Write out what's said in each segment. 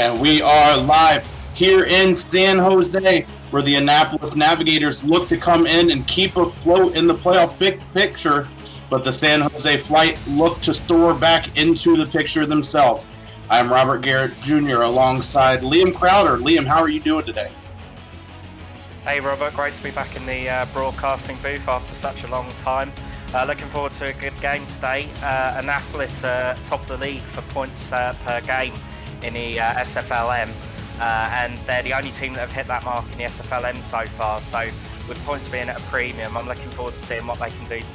And we are live here in San Jose, where the Annapolis Navigators look to come in and keep afloat in the playoff picture, but the San Jose Flight look to soar back into the picture themselves. I'm Robert Garrett Jr. alongside Liam Crowder. Liam, how are you doing today? Hey Robert, great to be back in the broadcasting booth after such a long time. Looking forward to a good game today. Annapolis top of the league for points per game in the SFLm, and they're the only team that have hit that mark in the SFLm so far, so with points being at a premium, I'm looking forward to seeing what they can do.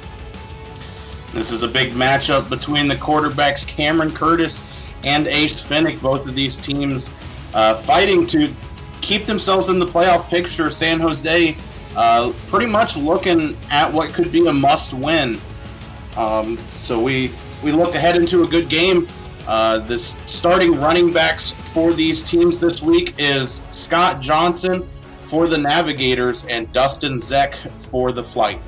This is a big matchup between the quarterbacks Cameron Curtis and Ace Finnick. Both of these teams fighting to keep themselves in the playoff picture. San Jose pretty much looking at what could be a must-win. So we look ahead into a good game. The starting running backs for these teams this week is Scott Johnson for the Navigators and Dustin Zeck for the Flight.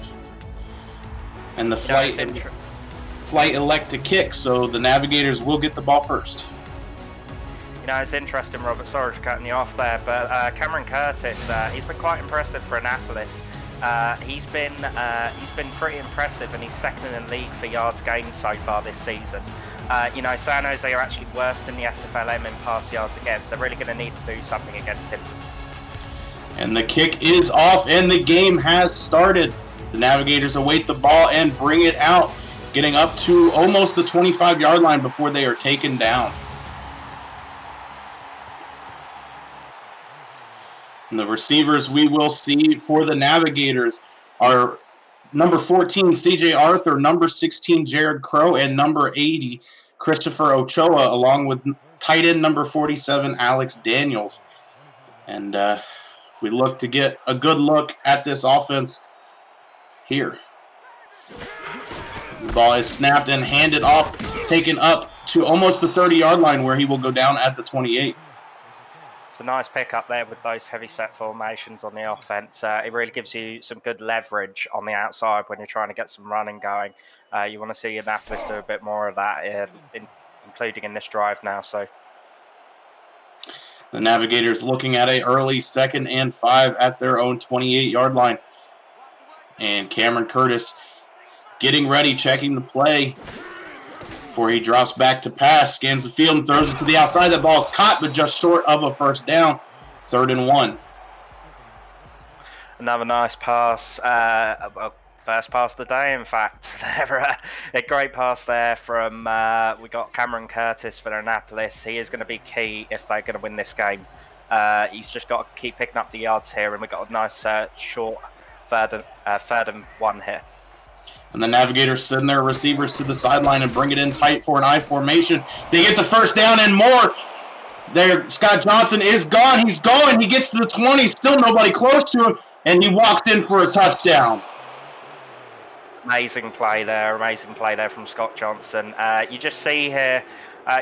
And the Flight elect to kick, so the Navigators will get the ball first. You know, it's interesting, Robert, sorry for cutting you off there, but Cameron Curtis, he's been quite impressive for Annapolis. He's been pretty impressive, and he's second in the league for yards gained so far this season. You know, San Jose are actually worse than the SFLm in pass yards against. They're really going to need to do something against him. And the kick is off, and the game has started. The Navigators await the ball and bring it out, getting up to almost the 25-yard line before they are taken down. And the receivers we will see for the Navigators are number 14, C.J. Arthur, number 16, Jared Crow, and number 80, Christopher Ochoa, along with tight end number 47, Alex Daniels. And we look to get a good look at this offense here. The ball is snapped and handed off, taken up to almost the 30-yard line, where he will go down at the 28. It's a nice pick up there with those heavy set formations on the offense. It really gives you some good leverage on the outside when you're trying to get some running going. You want to see Annapolis do a bit more of that, including in this drive now. So the Navigators looking at an early 2nd and 5 at their own 28-yard line. And Cameron Curtis getting ready, checking the play before he drops back to pass, scans the field and throws it to the outside. That ball is caught, but just short of a first down. 3rd and 1. Another nice pass, first pass of the day, in fact. A great pass there from, we got Cameron Curtis for Annapolis. He is going to be key if they're going to win this game. He's just got to keep picking up the yards here, and we got a nice short 3rd and 1 here. And the Navigators send their receivers to the sideline and bring it in tight for an I formation. They get the first down and more. There, Scott Johnson is gone. He's going. He gets to the 20. Still nobody close to him, and he walks in for a touchdown. Amazing play there from Scott Johnson. You just see here,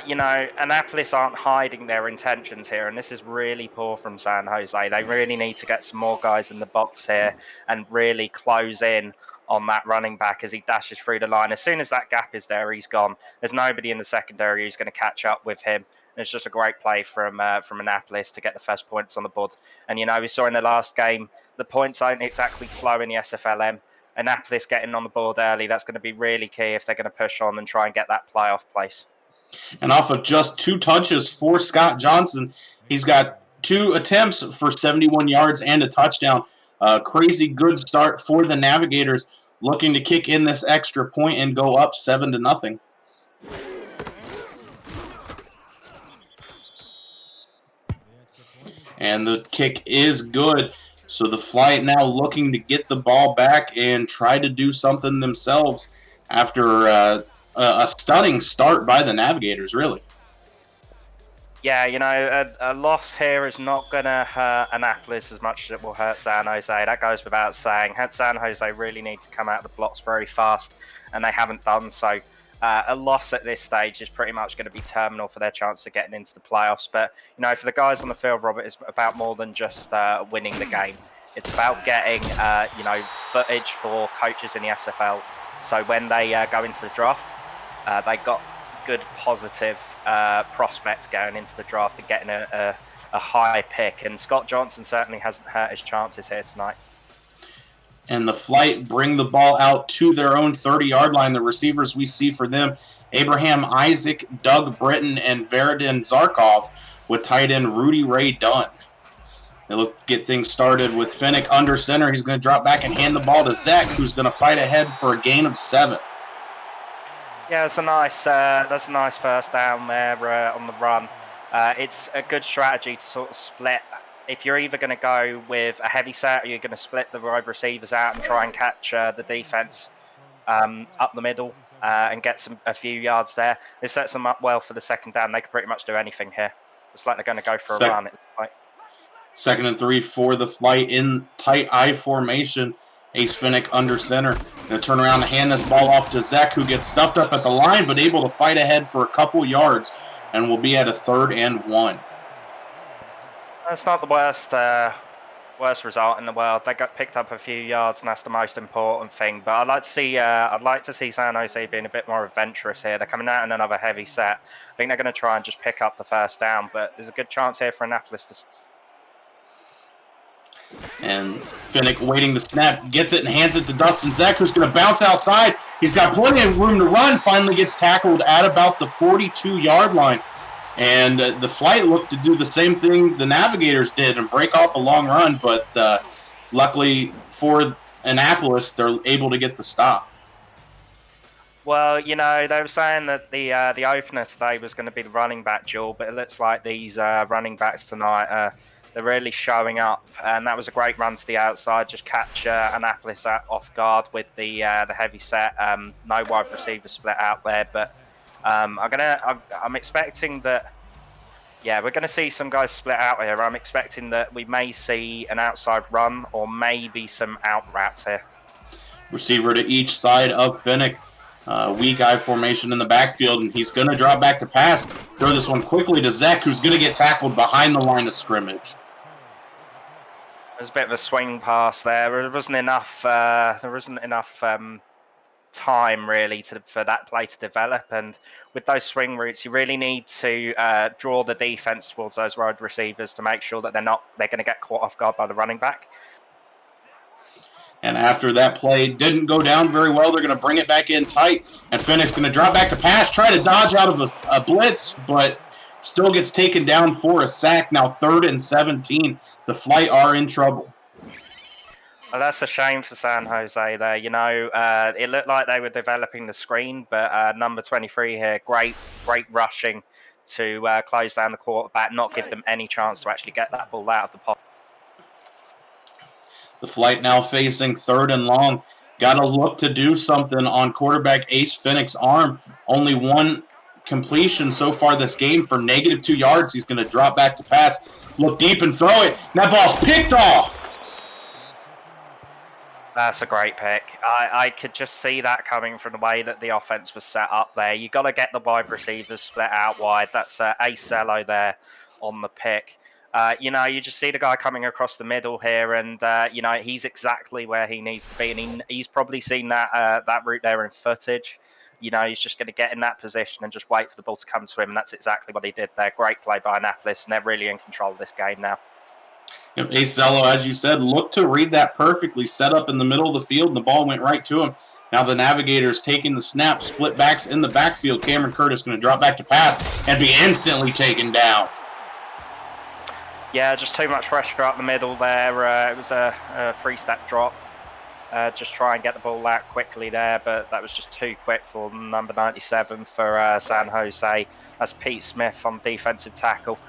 you know, Annapolis aren't hiding their intentions here, and this is really poor from San Jose. They really need to get some more guys in the box here and really close in on that running back as he dashes through the line. As soon as that gap is there, he's gone. There's nobody in the secondary who's going to catch up with him. And it's just a great play from Annapolis to get the first points on the board. And, you know, we saw in the last game, the points don't exactly flow in the SFLm. Annapolis getting on the board early, that's going to be really key if they're going to push on and try and get that playoff place. And off of just 2 touches for Scott Johnson, he's got 2 attempts for 71 yards and a touchdown. Crazy good start for the Navigators, looking to kick in this extra point and go up 7-0. And the kick is good. So the Flight now looking to get the ball back and try to do something themselves after a stunning start by the Navigators, really. Yeah, you know, a loss here is not going to hurt Annapolis as much as it will hurt San Jose. That goes without saying. San Jose really need to come out of the blocks very fast, and they haven't done so. A loss at this stage is pretty much going to be terminal for their chance of getting into the playoffs. But, you know, for the guys on the field, Robert, it's about more than just winning the game. It's about getting, you know, footage for coaches in the SFL. So when they go into the draft, they've got good positive prospects going into the draft and getting a high pick. And Scott Johnson certainly hasn't hurt his chances here tonight. And the Flight bring the ball out to their own 30-yard line. The receivers we see for them, Abraham Isaac, Doug Britton, and Veridin Zarkov, with tight end Rudy Ray Dunn. They look to get things started with Finnick under center. He's going to drop back and hand the ball to Zach, who's going to fight ahead for a gain of 7. Yeah, that's a nice first down there on the run. It's a good strategy to sort of split. If you're either going to go with a heavy set or you're going to split the wide receivers out and try and catch the defense up the middle and get a few yards there, it sets them up well for the second down. They can pretty much do anything here. It's like they're going to go for a run. Like 2nd and 3 for the Flight in tight I formation. Ace Finnick under center. Going to turn around and hand this ball off to Zach, who gets stuffed up at the line, but able to fight ahead for a couple yards, and will be at a 3rd and 1. That's not the worst result in the world. They got picked up a few yards, and that's the most important thing. But I'd like to see San Jose being a bit more adventurous here. They're coming out in another heavy set. I think they're going to try and just pick up the first down, but there's a good chance here for Annapolis to. And Finnick waiting the snap, gets it and hands it to Dustin Zach, who's going to bounce outside. He's got plenty of room to run. Finally gets tackled at about the 42-yard line. And the Flight looked to do the same thing the Navigators did and break off a long run, but luckily for Annapolis, they're able to get the stop. Well, you know, they were saying that the opener today was going to be the running back duel, but it looks like these running backs tonight, they're really showing up. And that was a great run to the outside, just catch Annapolis off guard with the heavy set. No wide receiver split out there, but I'm expecting that. Yeah, we're going to see some guys split out here. I'm expecting that we may see an outside run or maybe some out routes here. Receiver to each side of Finnick. Weak eye formation in the backfield, and he's going to drop back to pass. Throw this one quickly to Zach, who's going to get tackled behind the line of scrimmage. There's a bit of a swing pass there. There wasn't enough. Time really for that play to develop, and with those swing routes you really need to draw the defense towards those wide receivers to make sure that they're going to get caught off guard by the running back. And after that play didn't go down very well, they're going to bring it back in tight, and Finnick's going to drop back to pass, try to dodge out of a blitz, but still gets taken down for a sack. Now 3rd and 17. The Flight are in trouble. Well, that's a shame for San Jose there. You know, it looked like they were developing the screen, but number 23 here, great rushing to close down the quarterback, not give them any chance to actually get that ball out of the pocket. The Flight now facing 3rd and long. Got to look to do something on quarterback Ace Finnick's arm. Only one completion so far this game for -2 yards. He's going to drop back to pass, look deep and throw it. That ball's picked off. That's a great pick. I could just see that coming from the way that the offense was set up there. You've got to get the wide receivers split out wide. That's Ace Cello there on the pick. You know, you just see the guy coming across the middle here, and you know, he's exactly where he needs to be, and he's probably seen that route there in footage. You know, he's just going to get in that position and just wait for the ball to come to him, and that's exactly what he did there. Great play by Annapolis, and they're really in control of this game now. Ace Cello, as you said, looked to read that perfectly, set up in the middle of the field, and the ball went right to him. Now the Navigators taking the snap, split backs in the backfield. Cameron Curtis going to drop back to pass and be instantly taken down. Yeah, just too much pressure up the middle there. It was a 3-step drop. Just try and get the ball out quickly there, but that was just too quick for number 97 for San Jose. That's Pete Smith on defensive tackle.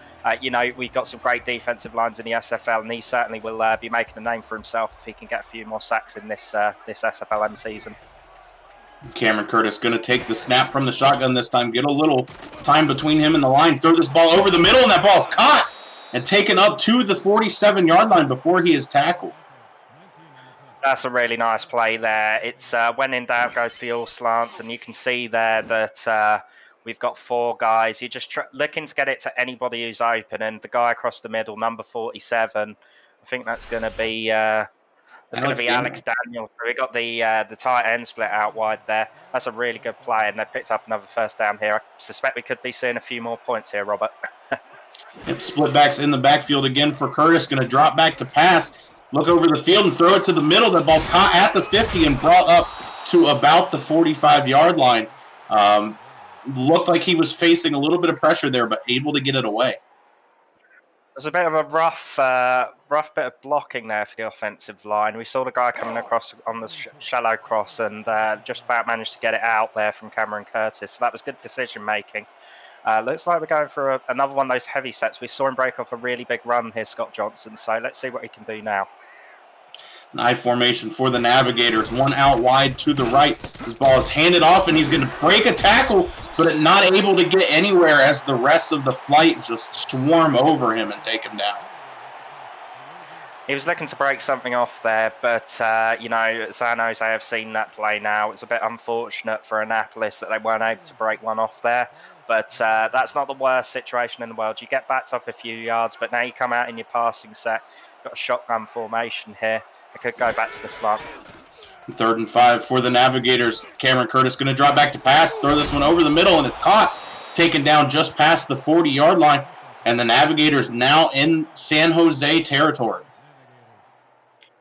You know, we've got some great defensive lines in the SFL, and he certainly will be making a name for himself if he can get a few more sacks in this SFLm season. Cameron Curtis going to take the snap from the shotgun this time, get a little time between him and the line, throw this ball over the middle, and that ball's caught and taken up to the 47-yard line before he is tackled. That's a really nice play there. It's when in doubt, go to the all slants, and you can see there that we've got 4 guys. You're just looking to get it to anybody who's open, and the guy across the middle, number 47, I think that's going to be It's going to be Alex Daniel. We got the tight end split out wide there. That's a really good play, and they picked up another first down here. I suspect we could be seeing a few more points here, Robert. Yep, split backs in the backfield again for Curtis. Going to drop back to pass. Look over the field and throw it to the middle. That ball's caught at the 50 and brought up to about the 45-yard line. Looked like he was facing a little bit of pressure there, but able to get it away. There's a bit of a rough bit of blocking there for the offensive line. We saw the guy coming across on the shallow cross and just about managed to get it out there from Cameron Curtis. So that was good decision making. Looks like we're going for another one of those heavy sets. We saw him break off a really big run here, Scott Johnson. So let's see what he can do now. An I formation for the Navigators. One out wide to the right. This ball is handed off, and he's going to break a tackle, but not able to get anywhere as the rest of the flight just swarm over him and take him down. He was looking to break something off there, but, San Jose have seen that play now. It's a bit unfortunate for Annapolis that they weren't able to break one off there, but that's not the worst situation in the world. You get backed up a few yards, but now you come out in your passing set. Got a shotgun formation here. It could go back to the slant. 3rd and 5 for the Navigators. Cameron Curtis going to drop back to pass, throw this one over the middle, and it's caught. Taken down just past the 40-yard line, and the Navigators now in San Jose territory.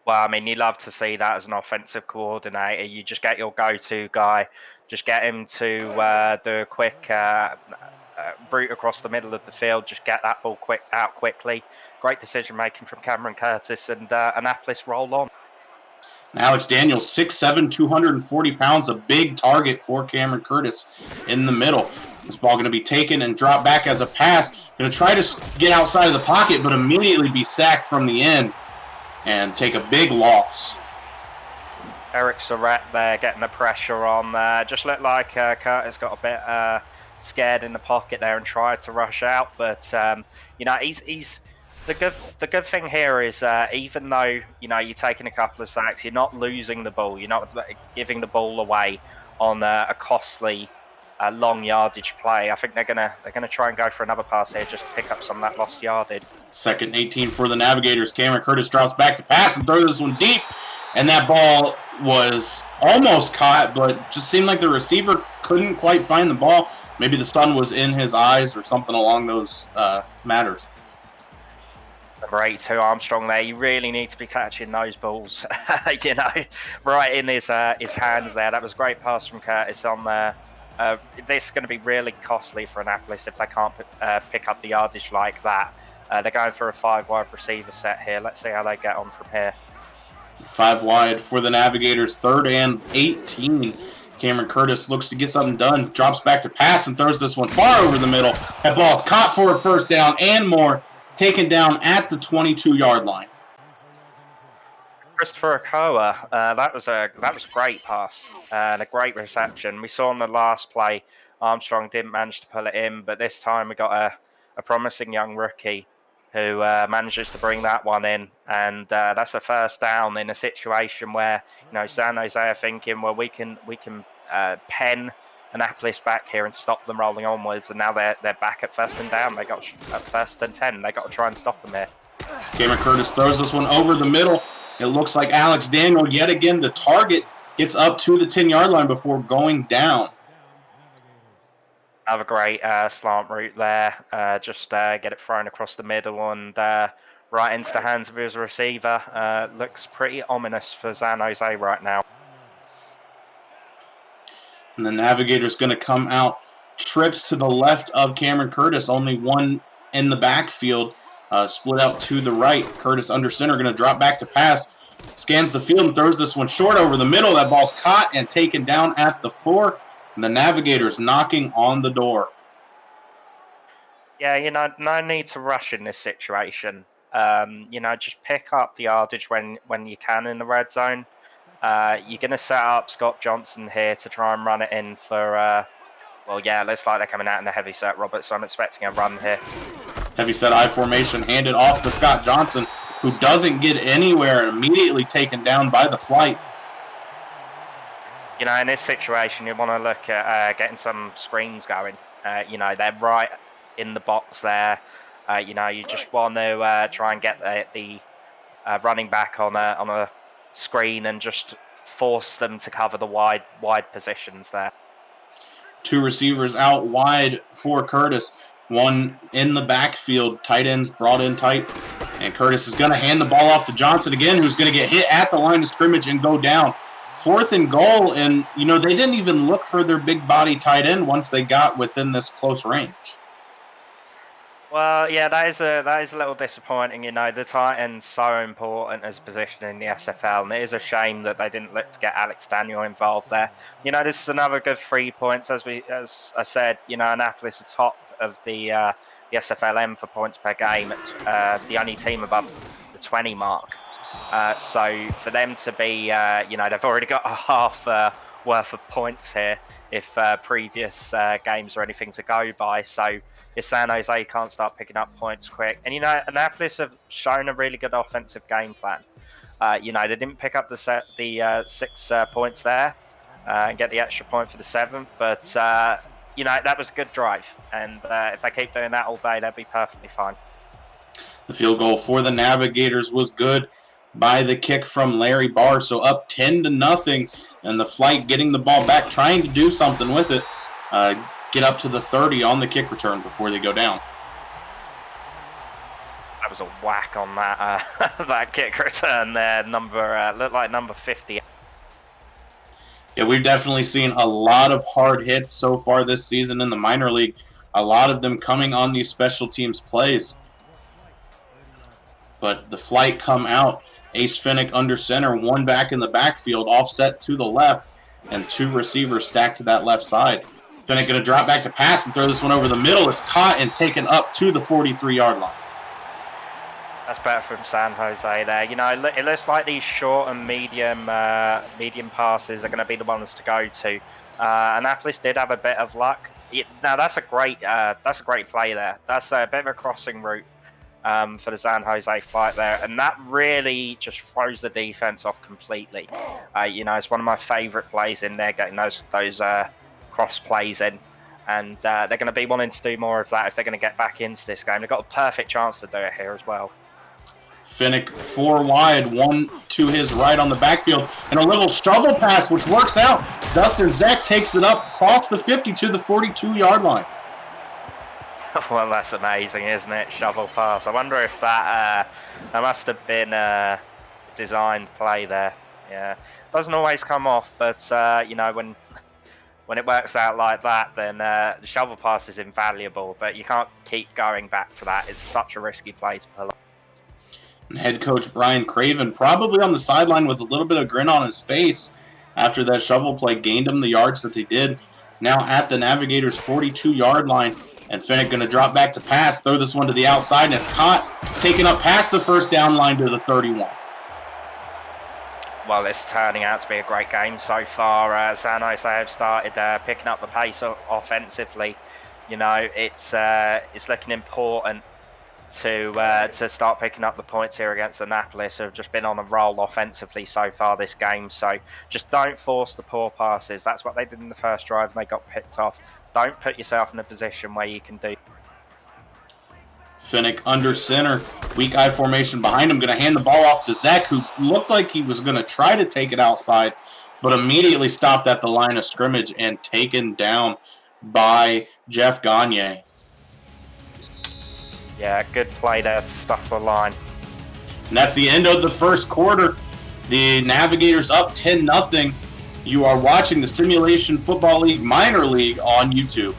Well, I mean, you love to see that as an offensive coordinator. You just get your go-to guy, just get him to do a quick route across the middle of the field, just get that ball out quickly. Great decision-making from Cameron Curtis, and Annapolis roll on. Alex Daniels, 6'7", 240 pounds, a big target for Cameron Curtis in the middle. This ball going to be taken and dropped back as a pass. Going to try to get outside of the pocket, but immediately be sacked from the end and take a big loss. Eric Surratt there getting the pressure on. Just looked like Curtis got a bit scared in the pocket there and tried to rush out, but he's the good thing here is even though you're taking a couple of sacks, you're not losing the ball. You're not giving the ball away on a costly long yardage play. I think they're gonna try and go for another pass here, just to pick up some of that lost yardage. 2nd and 18 for the Navigators. Cameron Curtis drops back to pass and throws this one deep, and that ball was almost caught, but just seemed like the receiver couldn't quite find the ball. Maybe the sun was in his eyes or something along those matters. Number 82 Armstrong there. You really need to be catching those balls, right in his hands there. That was a great pass from Curtis on there. This is going to be really costly for Annapolis if they can't pick up the yardage like that. They're going for a 5-wide receiver set here. Let's see how they get on from here. 5 wide for the Navigators. 3rd and 18. Cameron Curtis looks to get something done. Drops back to pass and throws this one far over the middle. That ball is caught for a first down and more. Taken down at the 22-yard line. Christopher Okoa, that was a great pass and a great reception. We saw on the last play, Armstrong didn't manage to pull it in, but this time we got a promising young rookie who manages to bring that one in, and that's a first down in a situation where San Jose are thinking, well, we can pen Annapolis back here and stop them rolling onwards, and now they're back at 1st and down. They got at 1st and 10. They got to try and stop them here. Cameron Curtis throws this one over the middle. It looks like Alex Daniel, yet again, the target, gets up to the 10-yard line before going down. Have a great slant route there. Just get it thrown across the middle and right into the hands of his receiver. Looks pretty ominous for San Jose right now. And the Navigator's going to come out. Trips to the left of Cameron Curtis. Only one in the backfield. Split out to the right. Curtis under center, going to drop back to pass. Scans the field and throws this one short over the middle. That ball's caught and taken down at the 4. And the Navigators knocking on the door. Yeah, no need to rush in this situation. Just pick up the yardage when you can in the red zone. You're going to set up Scott Johnson here to try and run it in for, looks like they're coming out in the heavy set, Robert, so I'm expecting a run here. Heavy set I formation handed off to Scott Johnson, who doesn't get anywhere, immediately taken down by the flight. In this situation, you want to look at getting some screens going. They're right in the box there. You just want to try and get the running back on a screen and just force them to cover the wide positions there. 2 receivers out wide for Curtis. 1 in the backfield. Tight ends brought in tight. And Curtis is going to hand the ball off to Johnson again, who's going to get hit at the line of scrimmage and go down. 4th and goal, and, they didn't even look for their big body tight end once they got within this close range. Well, yeah, that is a little disappointing. The tight end's so important as a position in the SFL, and it is a shame that they didn't look to get Alex Daniel involved there. This is another good 3 points, as I said. Annapolis are top of the SFLm for points per game. It's the only team above the 20 mark. So for them to be, they've already got a half worth of points here if previous games are anything to go by. So if San Jose can't start picking up points quick, and Annapolis have shown a really good offensive game plan. They didn't pick up the 6 points there and get the extra point for the 7th, but that was a good drive, and if they keep doing that all day, they'll be perfectly fine. The field goal for the Navigators was good by the kick from Larry Barr, so up 10-0, and the Flight getting the ball back, trying to do something with it. Get up to the 30 on the kick return before they go down. That was a whack on that that kick return there. Looked like number 50. Yeah, we've definitely seen a lot of hard hits so far this season in the minor league. A lot of them coming on these special teams plays. But the Flight come out. Ace Finnick under center, 1 back in the backfield, offset to the left, and 2 receivers stacked to that left side. Finnick going to drop back to pass and throw this one over the middle. It's caught and taken up to the 43-yard line. That's better from San Jose there. It looks like these short and medium passes are going to be the ones to go to. Annapolis did have a bit of luck. Now that's a great play there. That's a bit of a crossing route for the San Jose Flight there, and that really just throws the defense off completely. It's one of my favorite plays in there, getting those cross plays in, and they're going to be wanting to do more of that if they're going to get back into this game. They've got a perfect chance to do it here as well. Finnick 4 wide, 1 to his right on the backfield, and a little shovel pass which works out. Dustin Zek takes it up across the 50 to the 42-yard line. Well, that's amazing, isn't it? Shovel pass. I wonder if that must have been a designed play there. Yeah, doesn't always come off, but when it works out like that, then the shovel pass is invaluable. But you can't keep going back to that. It's such a risky play to pull off. And head coach Brian Craven probably on the sideline with a little bit of grin on his face after that shovel play gained him the yards that they did. Now at the Navigators' 42-yard line. And Finnick going to drop back to pass, throw this one to the outside, and it's caught, taken up past the first down line to the 31. Well, it's turning out to be a great game so far. San Jose have started picking up the pace offensively. It's looking important to start picking up the points here against Annapolis, who have just been on a roll offensively so far this game. So just don't force the poor passes. That's what they did in the first drive, and they got picked off. Don't put yourself in a position where you can do. Finnick under center, weak eye formation behind him, going to hand the ball off to Zach, who looked like he was going to try to take it outside, but immediately stopped at the line of scrimmage and taken down by Jeff Gagne. Yeah, good play there to stuff the line. And that's the end of the first quarter. The Navigators up 10-0. You are watching the Simulation Football League Minor League on YouTube.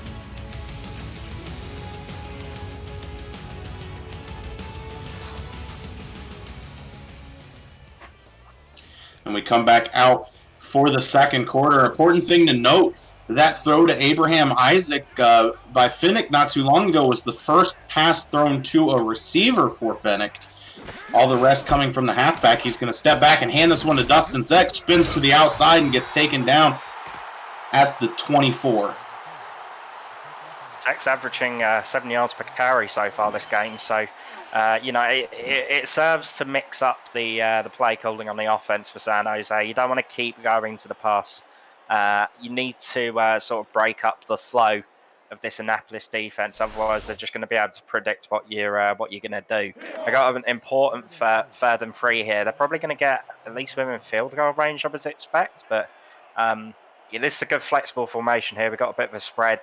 And we come back out for the second quarter. Important thing to note, that throw to Abraham Isaac by Finnick not too long ago was the first pass thrown to a receiver for Finnick. All the rest coming from the halfback. He's going to step back and hand this one to Dustin Zek. Spins to the outside and gets taken down at the 24. Zek's averaging 7 yards per carry so far this game. So, it serves to mix up the play calling on the offense for San Jose. You don't want to keep going to the pass. You need to sort of break up the flow this Annapolis defense. Otherwise, they're just going to be able to predict what you're going to do. They got an important 3rd and 3 here. They're probably going to get at least within field goal range, I would expect. But yeah, this is a good flexible formation here. We've got a bit of a spread,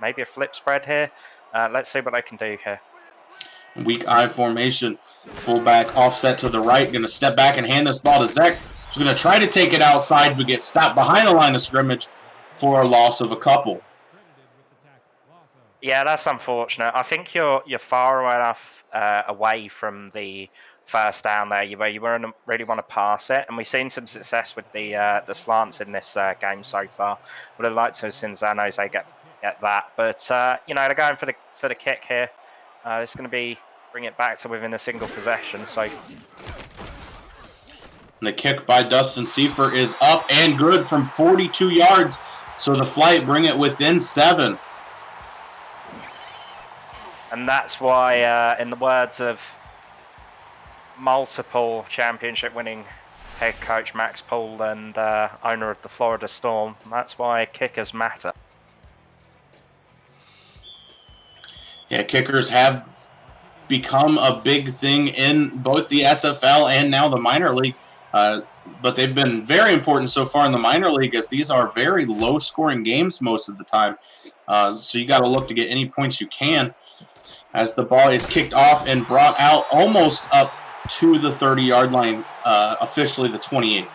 maybe a flip spread here. Let's see what they can do here. Weak eye formation. Fullback offset to the right. Going to step back and hand this ball to Zek. He's going to try to take it outside, but get stopped behind the line of scrimmage for a loss of a couple. Yeah, that's unfortunate. I think you're far enough away from the first down there where you won't really want to pass it. And we've seen some success with the slants in this game so far. Would have liked to have seen San Jose get that. But, they're going for the kick here. It's going to bring it back to within a single possession. So the kick by Dustin Seifer is up and good from 42 yards. So the Flight bring it within 7. And that's why, in the words of multiple championship-winning head coach Max Poole and owner of the Florida Storm, that's why kickers matter. Yeah, kickers have become a big thing in both the SFL and now the minor league. But they've been very important so far in the minor league, as these are very low-scoring games most of the time. So you got to look to get any points you can, as the ball is kicked off and brought out almost up to the 30-yard line, officially the 28.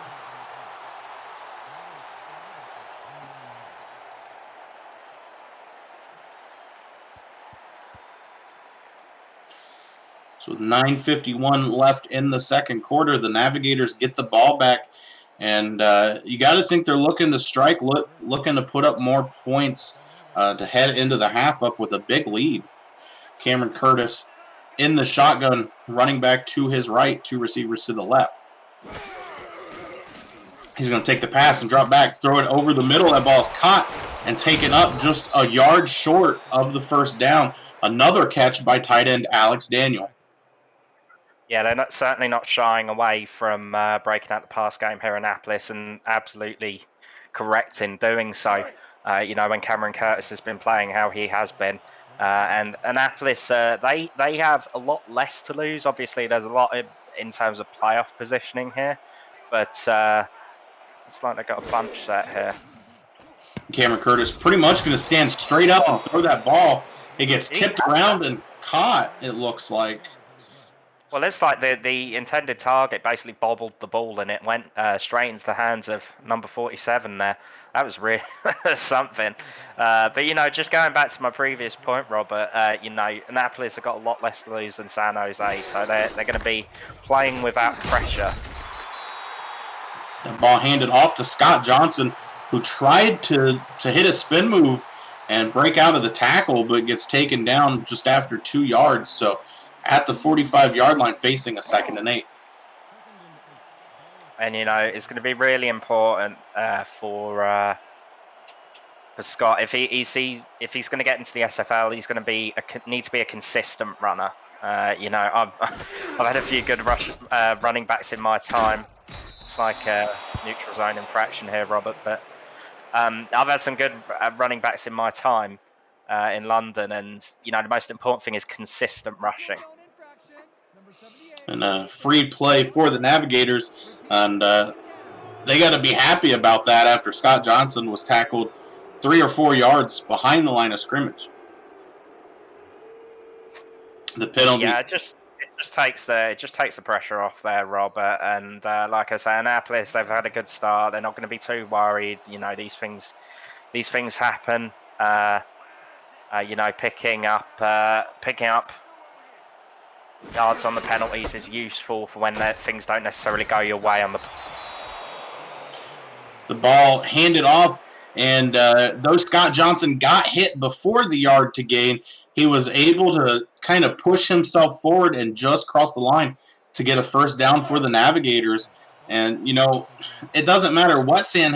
So with 9:51 left in the second quarter, the Navigators get the ball back, and you got to think they're looking to strike, looking to put up more points to head into the half up with a big lead. Cameron Curtis in the shotgun, running back to his right, 2 receivers to the left. He's going to take the pass and drop back, throw it over the middle. That ball is caught and taken up just a yard short of the first down. Another catch by tight end Alex Daniel. Yeah, they're certainly not shying away from breaking out the pass game here in Annapolis, and absolutely correct in doing so. When Cameron Curtis has been playing how he has been. And Annapolis, they have a lot less to lose. Obviously, there's a lot in terms of playoff positioning here. But it's like they've got a bunch set here. Cameron Curtis pretty much going to stand straight up and throw that ball. It gets tipped around and caught, it looks like. Well, it's like the intended target basically bobbled the ball and it went straight into the hands of number 47 there. That was really something. But, just going back to my previous point, Robert, Annapolis have got a lot less to lose than San Jose, so they're going to be playing without pressure. The ball handed off to Scott Johnson, who tried to hit a spin move and break out of the tackle, but gets taken down just after 2 yards. So at the 45-yard line, facing a 2nd and 8. And, it's going to be really important for Scott. If he's going to get into the SFL, he's going to need to be a consistent runner. I've had a few good running backs in my time. It's like a neutral zone infraction here, Robert. But I've had some good running backs in my time in London, and the most important thing is consistent rushing. And a free play for the Navigators, and they got to be happy about that after Scott Johnson was tackled 3 or 4 yards behind the line of scrimmage. The penalty. Yeah, it just takes the pressure off there, Robert. And like I say, Annapolis, they've had a good start. They're not going to be too worried. These things happen. Picking up yards on the penalties is useful for when things don't necessarily go your way on the ball handed off, and though Scott Johnson got hit before the yard to gain, he was able to kind of push himself forward and just cross the line to get a first down for the Navigators. And, it doesn't matter what San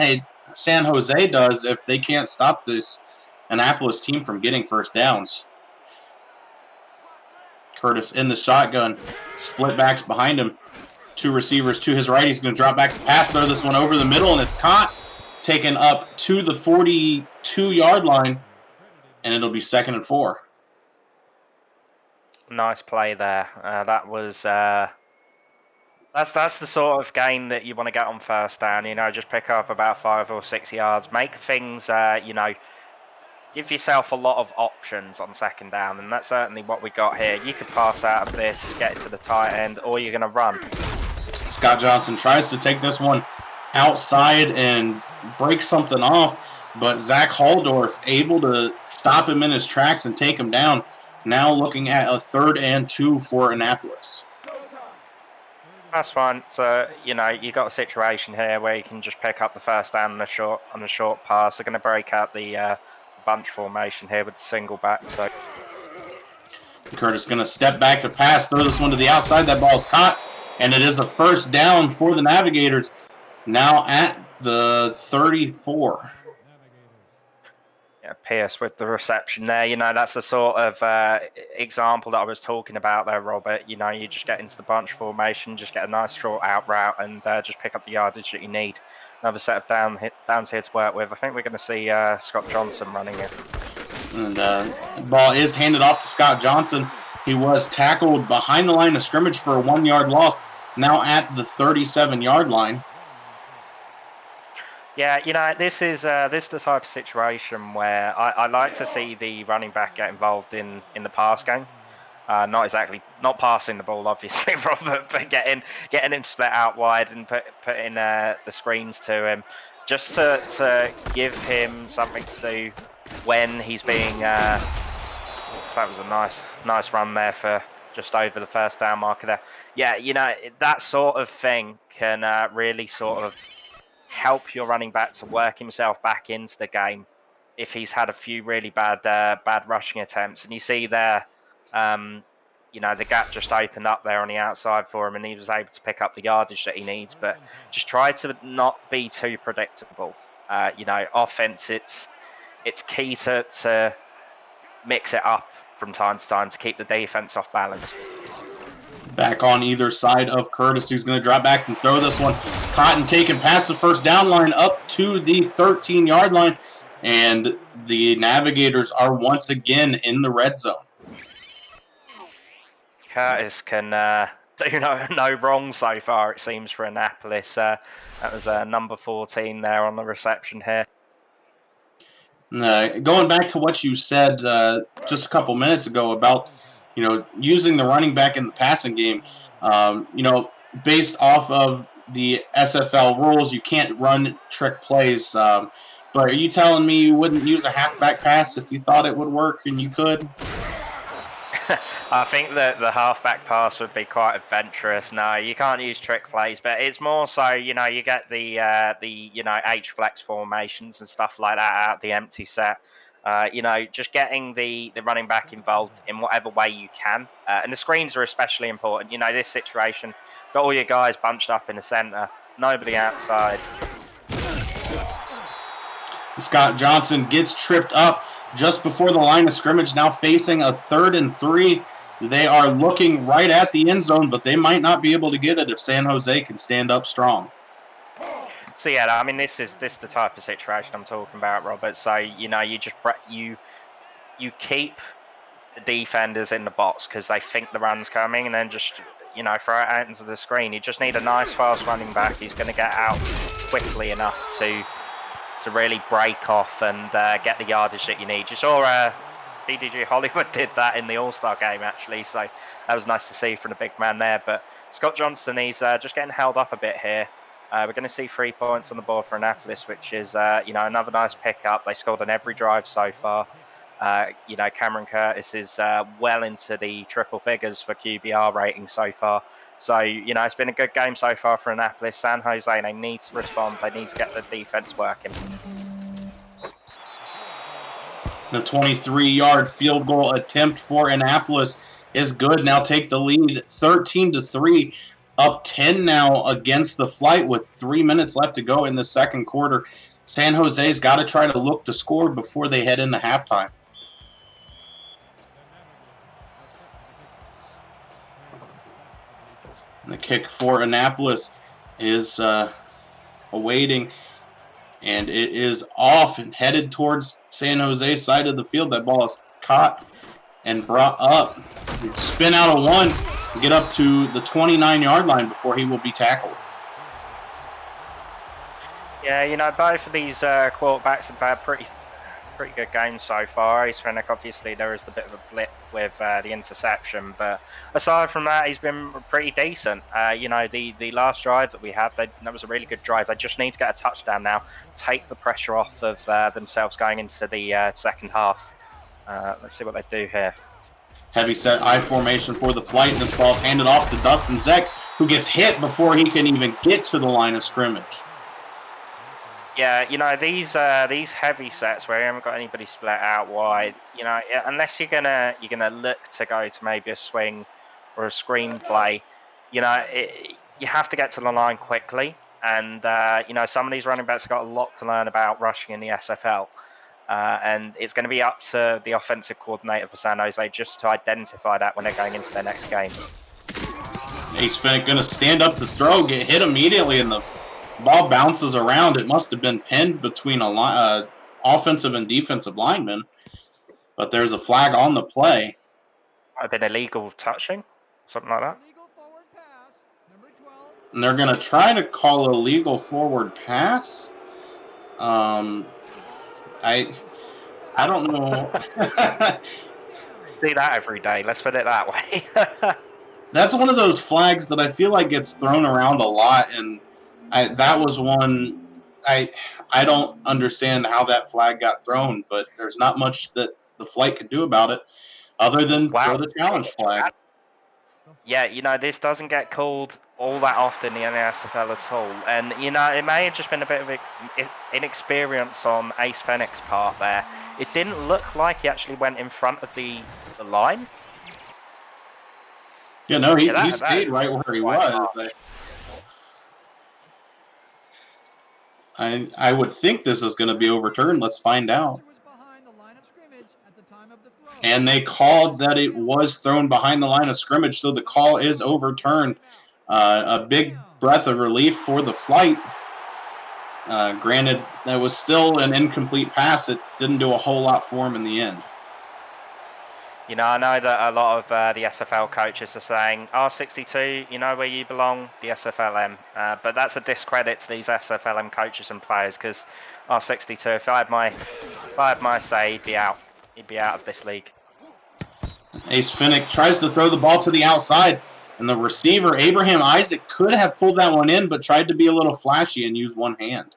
Jose does if they can't stop this Annapolis team from getting first downs. Curtis in the shotgun, split backs behind him. 2 receivers to his right. He's going to drop back the pass, throw this one over the middle, and it's caught. Taken up to the 42-yard line. and it'll be 2nd and 4. Nice play there. That was that's the sort of game that you want to get on first down. You know, just pick up about 5 or 6 yards, make things. You know, give yourself a lot of options on 2nd down, and that's certainly what we got here. You could pass out of this, get it to the tight end, or you're going to run. Scott Johnson tries to take this one outside and break something off, but Zach Halldorf able to stop him in his tracks and take him down. Now looking at a 3rd and 2 for Annapolis. That's fine. So you know you got a situation here where you can just pick up the first down on a short pass. They're going to break out the bunch formation here with the single back. So Curtis going to step back to pass, throw this one to the outside. That ball's caught, and it is a 1st down for the Navigators. Now at the 34. Yeah, Pierce with the reception there. You know, that's the sort of example that I was talking about there, Robert. You know, you just get into the bunch formation, just get a nice short out route, and just pick up the yardage that you need. Another set of downs here to work with. I think we're going to see Scott Johnson running it. And the ball is handed off to Scott Johnson. He was tackled behind the line of scrimmage for a 1-yard loss. Now at the 37-yard line. Yeah, you know, this is the type of situation where I like to see the running back get involved in the pass game. Not passing the ball, obviously, Robert, but getting him split out wide and putting the screens to him, just to give him something to do when he's being. That was a nice run there for just over the 1st down marker there. Yeah, you know, that sort of thing can really sort of help your running back to work himself back into the game if he's had a few really bad rushing attempts. And you see there, you know, the gap just opened up there on the outside for him, and he was able to pick up the yardage that he needs. But just try to not be too predictable. You know, offense, it's key to mix it up from time to time to keep the defense off balance. Back on either side of Curtis. He's going to drop back and throw this one. Caught and taken past the 1st down line up to the 13-yard line. And the Navigators are once again in the red zone. Curtis can do no wrong so far, it seems, for Annapolis. That was number 14 there on the reception here. Going back to what you said just a couple minutes ago about, you know, using the running back in the passing game, you know, based off of the SFL rules, you can't run trick plays. But are you telling me you wouldn't use a halfback pass if you thought it would work and you could? I think that the halfback pass would be quite adventurous. No, you can't use trick plays, but it's more so, you know, you get the you know, H flex formations and stuff like that out the empty set. You know, just getting the running back involved in whatever way you can, and the screens are especially important. You know, this situation, got all your guys bunched up in the center, nobody outside. Scott Johnson gets tripped up just before the line of scrimmage, now facing a 3rd and 3. They are looking right at the end zone, but they might not be able to get it if San Jose can stand up strong. So yeah, I mean, this is the type of situation I'm talking about, Robert. So you know, you just you keep the defenders in the box because they think the run's coming, and then just, you know, throw it out into the screen. You just need a nice fast running back. He's going to get out quickly enough to really break off and get the yardage that you need. You saw DDG Hollywood did that in the All-Star game, actually, so that was nice to see from the big man there. But Scott Johnson, he's just getting held up a bit here. We're going to see 3 points on the board for Annapolis, which is, you know, another nice pickup. They scored on every drive so far. You know, Cameron Curtis is well into the triple figures for QBR rating so far. So, you know, it's been a good game so far for Annapolis. San Jose, they need to respond. They need to get the defense working. The 23-yard field goal attempt for Annapolis is good. Now take the lead 13-3, up 10 now against the Flight with 3 minutes left to go in the 2nd quarter. San Jose's got to try to look to score before they head into halftime. The kick for Annapolis is awaiting. And it is off and headed towards San Jose's side of the field. That ball is caught and brought up. Spin out of one, get up to the 29-yard line before he will be tackled. Yeah, you know, both of these quarterbacks have had pretty good games so far. Fennick, obviously, there is the bit of a blip with the interception, but aside from that, he's been pretty decent. You know, the last drive that we had, that was a really good drive. They just need to get a touchdown now, take the pressure off of themselves going into the second half. Let's see what they do here. Heavy set I formation for the flight. This ball's handed off to Dustin Zeck, who gets hit before he can even get to the line of scrimmage. Yeah, you know, these heavy sets where you haven't got anybody split out wide, you know, unless you're gonna look to go to maybe a swing or a screenplay, you know, you have to get to the line quickly. And you know, some of these running backs have got a lot to learn about rushing in the SFL. And it's going to be up to the offensive coordinator for San Jose just to identify that when they're going into their next game. Ace Fennick going to stand up to throw, get hit immediately, and the ball bounces around. It must have been pinned between a offensive and defensive linemen, but there's a flag on the play. Might have been illegal touching, something like that. And they're going to try to call a legal forward pass. I don't know. See that every day. Let's put it that way. That's one of those flags that I feel like gets thrown around a lot, and that was one. I don't understand how that flag got thrown, but there's not much that the flight could do about it other than throw the challenge flag. Yeah, you know, this doesn't get called all that often in the SFL at all. And, you know, it may have just been a bit of inexperience on Ace Fennick's part there. It didn't look like he actually went in front of the line. Yeah, no, he stayed right where he was. I would think this is going to be overturned. Let's find out. And they called that it was thrown behind the line of scrimmage, so the call is overturned. A big breath of relief for the flight. Granted, that was still an incomplete pass. It didn't do a whole lot for him in the end. You know, I know that a lot of the SFL coaches are saying, R62, you know where you belong, the SFLm. But that's a discredit to these SFLm coaches and players, because R62, if I had my say, he'd be out. He'd be out of this league. Ace Fennick tries to throw the ball to the outside, and the receiver, Abraham Isaac, could have pulled that one in, but tried to be a little flashy and use one hand.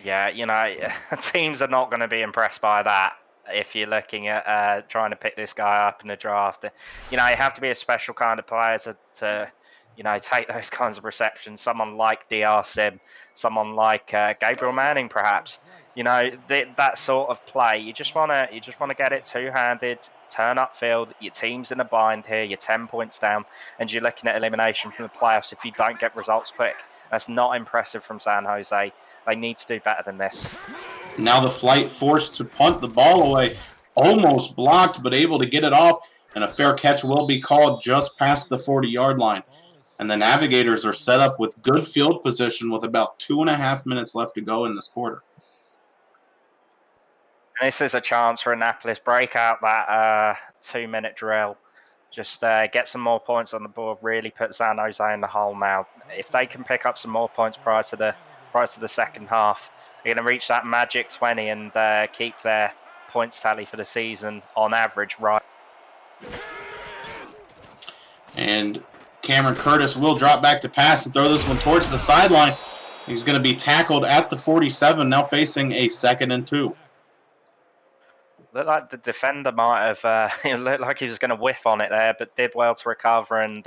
Yeah, you know, teams are not going to be impressed by that if you're looking at trying to pick this guy up in the draft. You know, you have to be a special kind of player to you know, take those kinds of receptions. Someone like DR Sim, someone like Gabriel Manning, perhaps. You know, that sort of play. You just want to get it two-handed, turn upfield. Your team's in a bind here. You're 10 points down, and you're looking at elimination from the playoffs if you don't get results quick. That's not impressive from San Jose. They need to do better than this. Now the flight forced to punt the ball away. Almost blocked, but able to get it off, and a fair catch will be called just past the 40-yard line. And the Navigators are set up with good field position with about 2.5 minutes left to go in this quarter. This is a chance for Annapolis. Break out that 2-minute drill. Just get some more points on the board. Really put San Jose in the hole now. If they can pick up some more points prior to the second half, they're going to reach that magic 20 and keep their points tally for the season on average right. And Cameron Curtis will drop back to pass and throw this one towards the sideline. He's going to be tackled at the 47, now facing a 2nd and 2. Looked like the defender might have, it looked like he was going to whiff on it there, but did well to recover and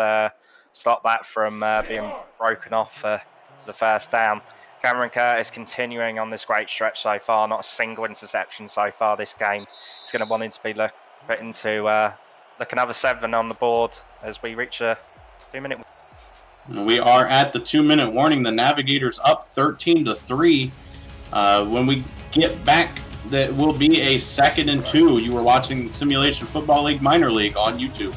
stop that from being broken off for the first down. Cameron Curtis continuing on this great stretch so far, not a single interception so far this game. He's going to want him to be put into look another 7 on the board as we reach a 2-minute. We are at the 2-minute warning. The Navigators up 13-3. When we get back, that will be a 2nd and 2. You were watching Simulation Football League Minor League on YouTube.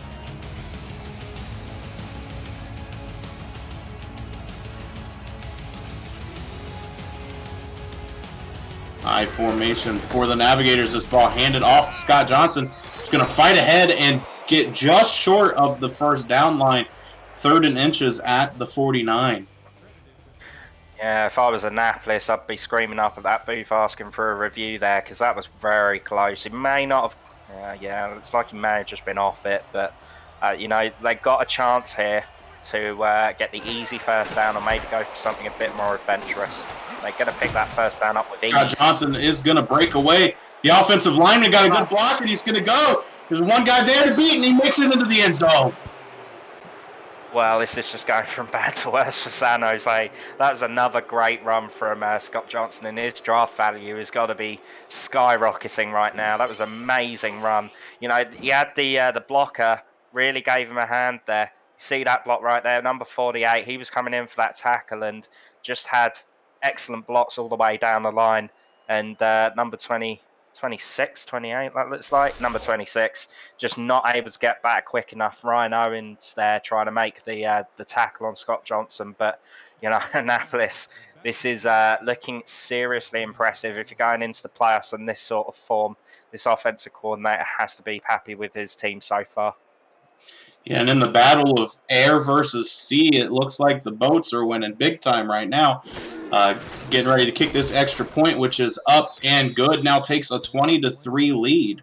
I formation for the Navigators. This ball handed off to Scott Johnson. He's going to fight ahead and get just short of the first down line. 3rd and inches at the 49. Yeah, if I was Annapolis, I'd be screaming up at that booth asking for a review there, because that was very close. He may not have, yeah, it's like he may have just been off it, but, you know, they got a chance here to get the easy first down or maybe go for something a bit more adventurous. They're going to pick that first down up with ease. Scott Johnson is going to break away. The offensive lineman got a good block, and he's going to go. There's one guy there to beat, and he makes it into the end zone. Well, this is just going from bad to worse for San Jose. That was another great run from Scott Johnson, and his draft value has got to be skyrocketing right now. That was an amazing run. You know, he had the blocker, really gave him a hand there. You see that block right there, number 48. He was coming in for that tackle and just had excellent blocks all the way down the line. And number 26, 28, that looks like. Number 26, just not able to get back quick enough. Ryan Owens there trying to make the tackle on Scott Johnson. But, you know, Annapolis, this is looking seriously impressive. If you're going into the playoffs in this sort of form, this offensive coordinator has to be happy with his team so far. Yeah, and in the battle of air versus sea, it looks like the boats are winning big time right now. Getting ready to kick this extra point, which is up and good. Now takes a 20-3 lead.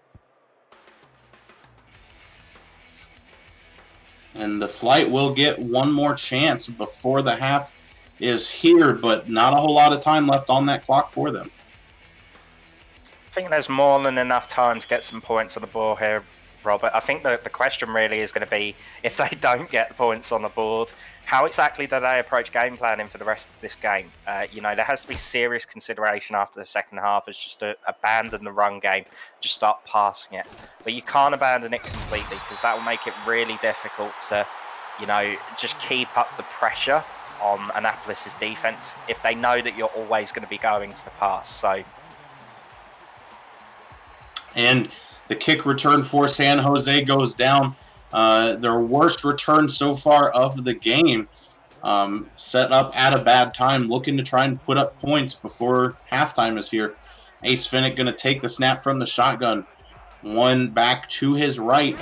And the flight will get one more chance before the half is here, but not a whole lot of time left on that clock for them. I think there's more than enough time to get some points on the board here, Robert. I think the question really is going to be, if they don't get the points on the board, how exactly do they approach game planning for the rest of this game? You know, there has to be serious consideration after the second half is just to abandon the run game, just start passing it. But you can't abandon it completely, because that will make it really difficult to, you know, just keep up the pressure on Annapolis's defense if they know that you're always going to be going to the pass. So. And the kick return for San Jose goes down. Their worst return so far of the game. Set up at a bad time, looking to try and put up points before halftime is here. Ace Finnick going to take the snap from the shotgun. One back to his right.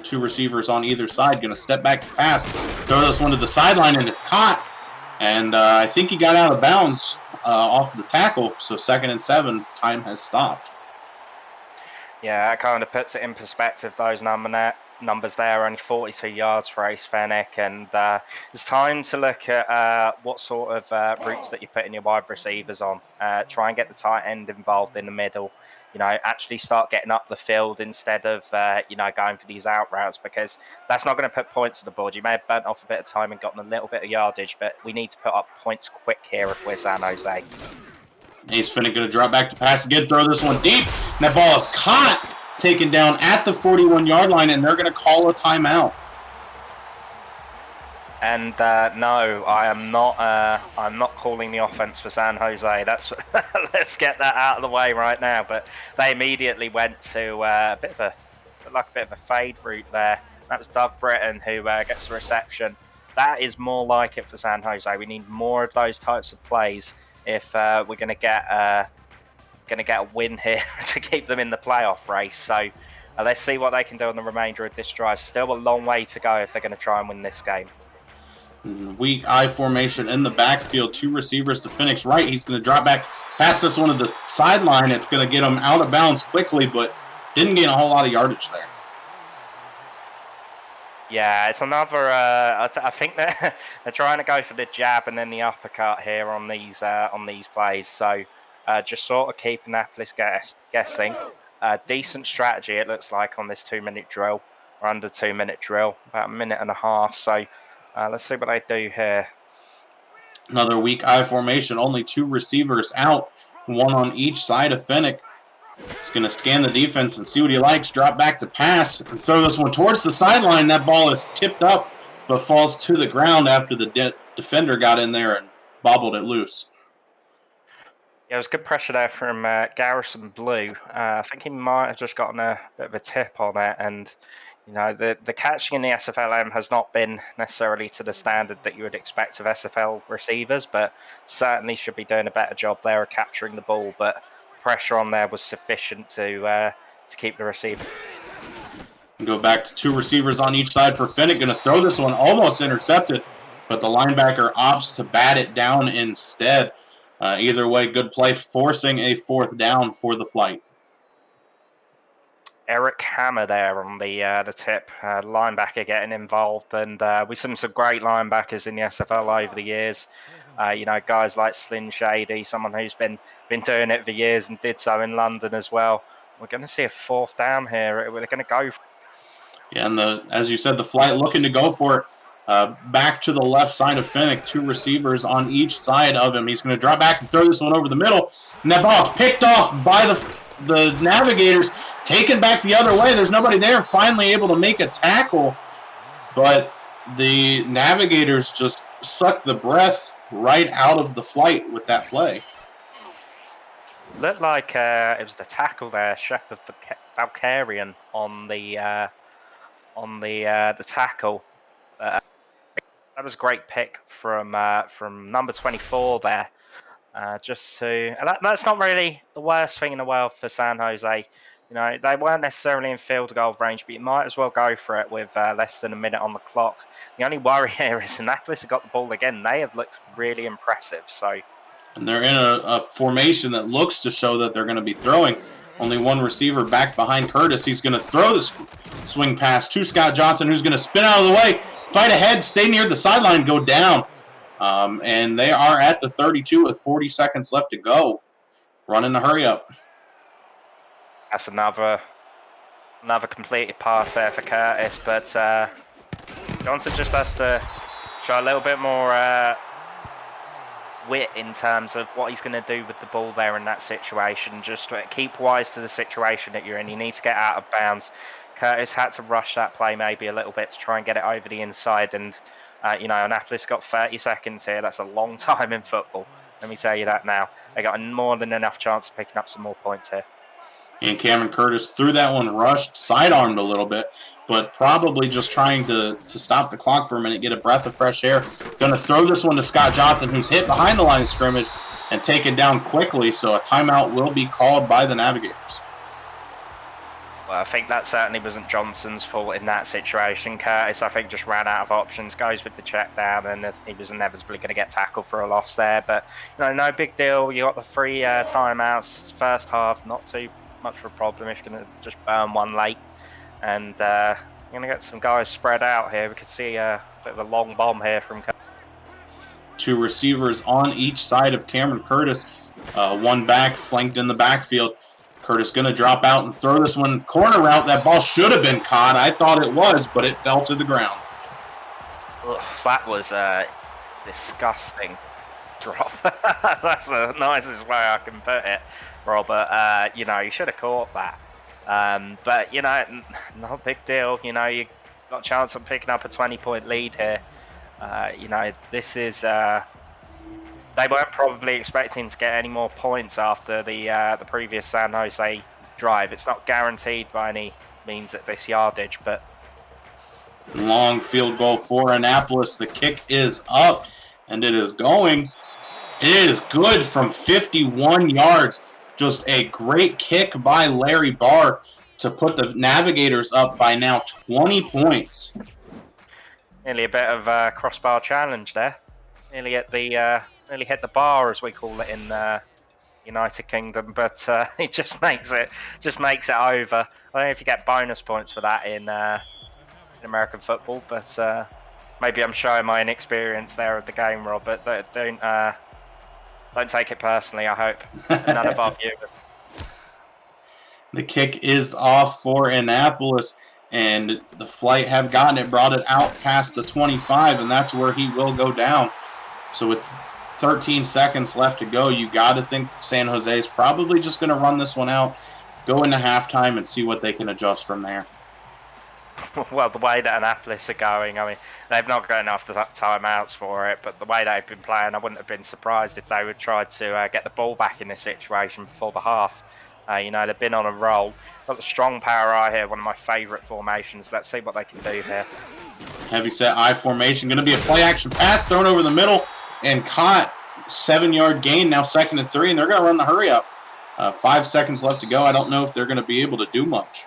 2 receivers on either side. Going to step back to pass. Throw this one to the sideline, and it's caught. And I think he got out of bounds off the tackle. So 2nd and 7. Time has stopped. Yeah, that kind of puts it in perspective, those numbers there, only 42 yards for Ace Fennick, and it's time to look at what sort of routes that you're putting your wide receivers on. Try and get the tight end involved in the middle, you know, actually start getting up the field instead of, you know, going for these out routes, because that's not going to put points on the board. You may have burnt off a bit of time and gotten a little bit of yardage, but we need to put up points quick here if we're San Jose. Ace Finnick going to drop back to pass again, throw this one deep. And that ball is caught, taken down at the 41-yard line, and they're going to call a timeout. And no, I'm not calling the offense for San Jose. That's let's get that out of the way right now. But they immediately went to a bit of a fade route there. That was Doug Britton who gets the reception. That is more like it for San Jose. We need more of those types of plays if we're going to get a win here to keep them in the playoff race. So let's see what they can do on the remainder of this drive. Still a long way to go if they're going to try and win this game. Weak I formation in the backfield. 2 receivers to Finnick's right. He's going to drop back past this one to the sideline. It's going to get him out of bounds quickly, but didn't gain a whole lot of yardage there. Yeah, it's another. I think they're trying to go for the jab and then the uppercut here on these plays. So just sort of keep Annapolis guessing. Decent strategy it looks like on this 2-minute drill, or under 2-minute drill, about a minute and a half. So let's see what they do here. Another weak I formation. Only 2 receivers out, 1 on each side of Finnick. He's going to scan the defense and see what he likes. Drop back to pass and throw this one towards the sideline. That ball is tipped up but falls to the ground after the defender got in there and bobbled it loose. Yeah, it was good pressure there from Garrison Blue. I think he might have just gotten a bit of a tip on it. And, you know, the catching in the SFLm has not been necessarily to the standard that you would expect of SFL receivers, but certainly should be doing a better job there of capturing the ball. But pressure on there was sufficient to keep the receiver. Go back to 2 receivers on each side for Finnick. Going to throw this one, almost intercepted, but the linebacker opts to bat it down instead. Either way, good play, forcing a 4th down for the flight. Eric Hammer there on the tip, linebacker getting involved, and we've seen some great linebackers in the SFL over the years. Guys like Slyn Shady, someone who's been doing it for years and did so in London as well. We're going to see a 4th down here. We're going to go. Yeah, and as you said, the flight looking to go for it. Back to the left side of Finnick, 2 receivers on each side of him. He's going to drop back and throw this one over the middle, and that ball is picked off by the Navigators, taken back the other way. There's nobody there, finally able to make a tackle, but the Navigators just sucked the breath right out of the flight with that play. Looked like it was the tackle there, Shepard Valkarian on the tackle. That was a great pick from number 24 there. That's not really the worst thing in the world for San Jose. They weren't necessarily in field goal range, but you might as well go for it with less than a minute on the clock. The only worry here is Annapolis have got the ball again. They have looked really impressive. And they're in a formation that looks to show that they're going to be throwing. Only 1 receiver back behind Curtis. He's going to throw the swing pass to Scott Johnson, who's going to spin out of the way, fight ahead, stay near the sideline, go down. And they are at the 32 with 40 seconds left to go. Running the hurry up. That's another completed pass there for Curtis, but Johnson just has to show a little bit more wit in terms of what he's going to do with the ball there in that situation. Just keep wise to the situation that you're in. You need to get out of bounds. Curtis had to rush that play maybe a little bit to try and get it over the inside, and Annapolis got 30 seconds here. That's a long time in football, let me tell you that now. They got more than enough chance of picking up some more points here. And Cameron Curtis threw that one, rushed, sidearmed a little bit, but probably just trying to stop the clock for a minute, get a breath of fresh air. Going to throw this one to Scott Johnson, who's hit behind the line of scrimmage and taken down quickly, so a timeout will be called by the Navigators. Well, I think that certainly wasn't Johnson's fault in that situation. Curtis, I think, just ran out of options, goes with the check down, and he was inevitably going to get tackled for a loss there. But, no big deal. You got the 3 timeouts, first half, not too much of a problem if you're going to just burn one late. And you're going to get some guys spread out here. We could see a bit of a long bomb here from Curtis. 2 receivers on each side of Cameron Curtis. 1 back, flanked in the backfield. Curtis going to drop out and throw this one corner route. That ball should have been caught. I thought it was, but it fell to the ground. Ugh, that was a disgusting drop. That's the nicest way I can put it, Robert. You should have caught that. But, not a big deal. You got a chance of picking up a 20-point lead here. This is... They weren't probably expecting to get any more points after the previous San Jose drive. It's not guaranteed by any means at this yardage, but... Long field goal for Annapolis. The kick is up, and it is going. It is good from 51 yards. Just a great kick by Larry Barr to put the Navigators up by now 20 points. Nearly a bit of a crossbar challenge there. Nearly hit the bar, as we call it in United Kingdom, but it just makes it over. I don't know if you get bonus points for that in American football, but maybe I'm showing my inexperience there of the game, Rob. But don't take it personally, I hope. None of our viewers. The kick is off for Annapolis, and the flight have gotten it, brought it out past the 25, and that's where he will go down. So with 13 seconds left to go, you got to think San Jose is probably just going to run this one out, go into halftime, and see what they can adjust from there. Well, the way that Annapolis are going, I mean, they've not got enough timeouts for it, but the way they've been playing, I wouldn't have been surprised if they would try to get the ball back in this situation before the half. They've been on a roll. Got the strong power eye here, one of my favourite formations. Let's see what they can do here. Heavy set I formation, going to be a play action pass thrown over the middle and caught. 7-yard gain, now 2nd and 3, and they're going to run the hurry up. 5 seconds left to go. I don't know if they're going to be able to do much.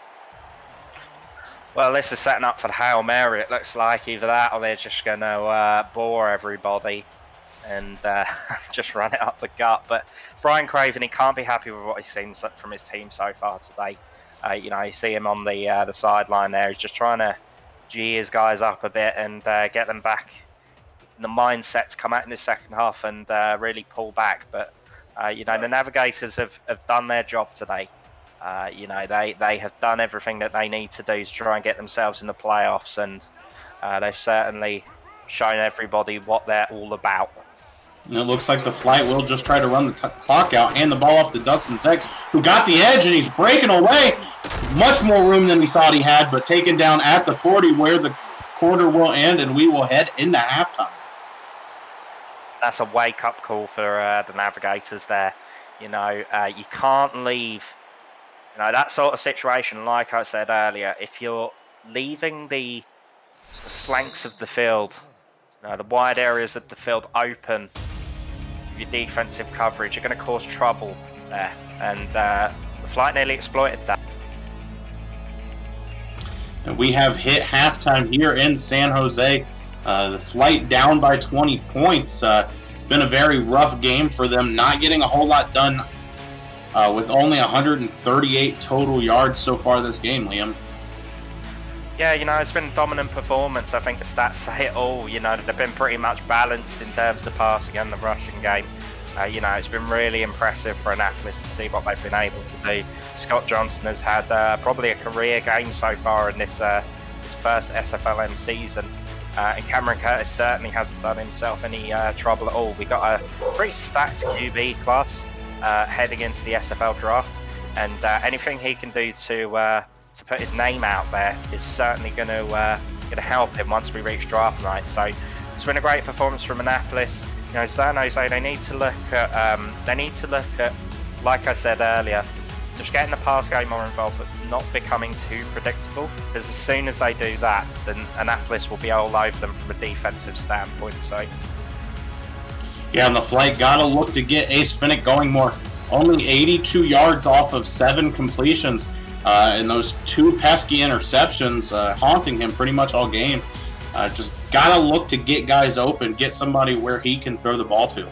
Well, this is setting up for the Hail Mary. It looks like either that or they're just going to bore everybody and just run it up the gut. But Brian Craven, he can't be happy with what he's seen from his team so far today. You see him on the sideline there. He's just trying to G his guys up a bit and get them back in the mindset to come out in the second half and really pull back. But the Navigators have done their job today. They have done everything that they need to do to try and get themselves in the playoffs, and they've certainly shown everybody what they're all about. And it looks like the flight will just try to run the clock out, hand the ball off to Dustin Zeck, who got the edge, and he's breaking away. Much more room than he thought he had, but taken down at the 40 where the quarter will end, and we will head into halftime. That's a wake-up call for the Navigators there. You can't leave that sort of situation, like I said earlier, if you're leaving the flanks of the field, the wide areas of the field open with your defensive coverage, you're going to cause trouble there. And the flight nearly exploited that. And we have hit halftime here in San Jose. The flight down by 20 points. Been a very rough game for them, not getting a whole lot done with only 138 total yards so far this game, Liam. Yeah, it's been a dominant performance. I think the stats say it all. They've been pretty much balanced in terms of the passing and the rushing game. It's been really impressive for Annapolis to see what they've been able to do. Scott Johnson has had probably a career game so far in this first SFLm season. And Cameron Curtis certainly hasn't done himself any trouble at all. We got a pretty stacked QB class heading into the SFL draft, and anything he can do to put his name out there is certainly going to help him once we reach draft night. So it's been a great performance from Annapolis. San Jose, they need to look at, like I said earlier, just getting the pass game more involved, but not becoming too predictable. Because as soon as they do that, then Annapolis will be all over them from a defensive standpoint. So. Yeah, and the flight got to look to get Ace Finnick going more. Only 82 yards off of 7 completions, and those 2 pesky interceptions haunting him pretty much all game. Just got to look to get guys open, get somebody where he can throw the ball to.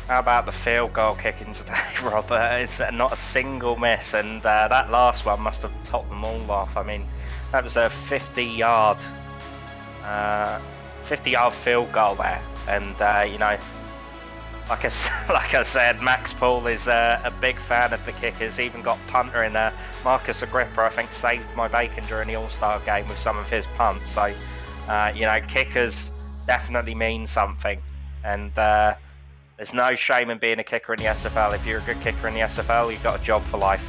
How about the field goal kicking today, Robert? It's not a single miss, and that last one must have topped them all off. I mean, that was a 50-yard field goal there, and like I said, Max Paul is a big fan of the kickers. He even got punter in there. Marcus Agrippa, I think, saved my bacon during the All-Star game with some of his punts. So, kickers definitely mean something, and there's no shame in being a kicker in the SFL. If you're a good kicker in the SFL, you've got a job for life.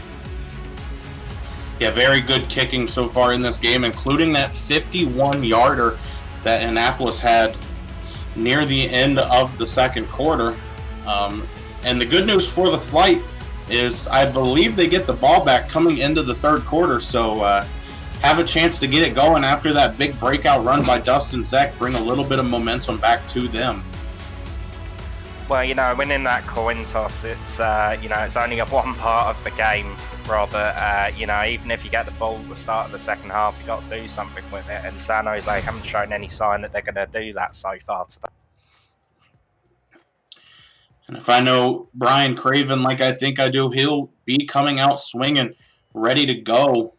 Yeah, very good kicking so far in this game, including that 51-yarder that Annapolis had near the end of the second quarter. And the good news for the flight is I believe they get the ball back coming into the third quarter, so have a chance to get it going after that big breakout run by Dustin Zeck, bring a little bit of momentum back to them. Well, winning that coin toss, it's it's only one part of the game, Robert. Even if you get the ball at the start of the second half, you got to do something with it. And San Jose haven't shown any sign that they're going to do that so far today. And if I know Brian Craven like I think I do, he'll be coming out swinging, ready to go.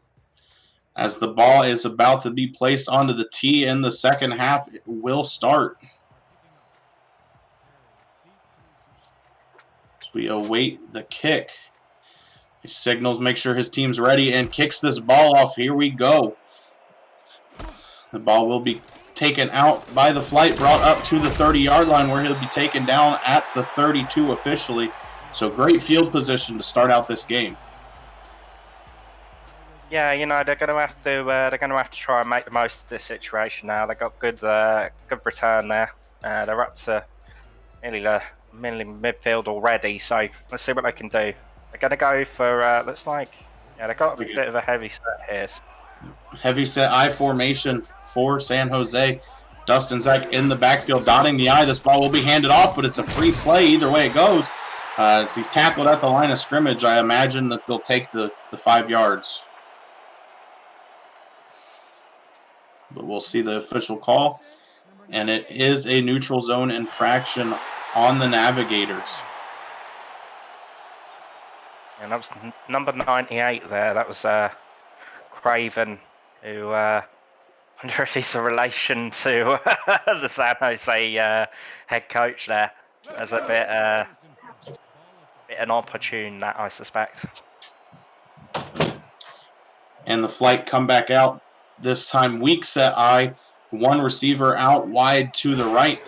As the ball is about to be placed onto the tee in the second half, it will start. We await the kick. He signals, make sure his team's ready, and kicks this ball off. Here we go. The ball will be taken out by the flight, brought up to the 30-yard line where he'll be taken down at the 32 officially. So great field position to start out this game. Yeah, they're going to have to try and make the most of this situation now. They got good return there. They're up to nearly the midfield already, so let's see what they can do. They're going to go for looks like they've got a bit of a heavy set here. Heavy set I formation for San Jose. Dustin Zek in the backfield, dotting the I. This ball will be handed off, but it's a free play either way it goes. As he's tackled at the line of scrimmage, I imagine that they'll take the 5 yards. But we'll see the official call. And it is a neutral zone infraction on the Navigators. And that was number 98 there. That was Craven, who I wonder if he's a relation to the San Jose head coach there. That's a bit inopportune, that I suspect. And the flight come back out. This time weak set I. One receiver out wide to the right.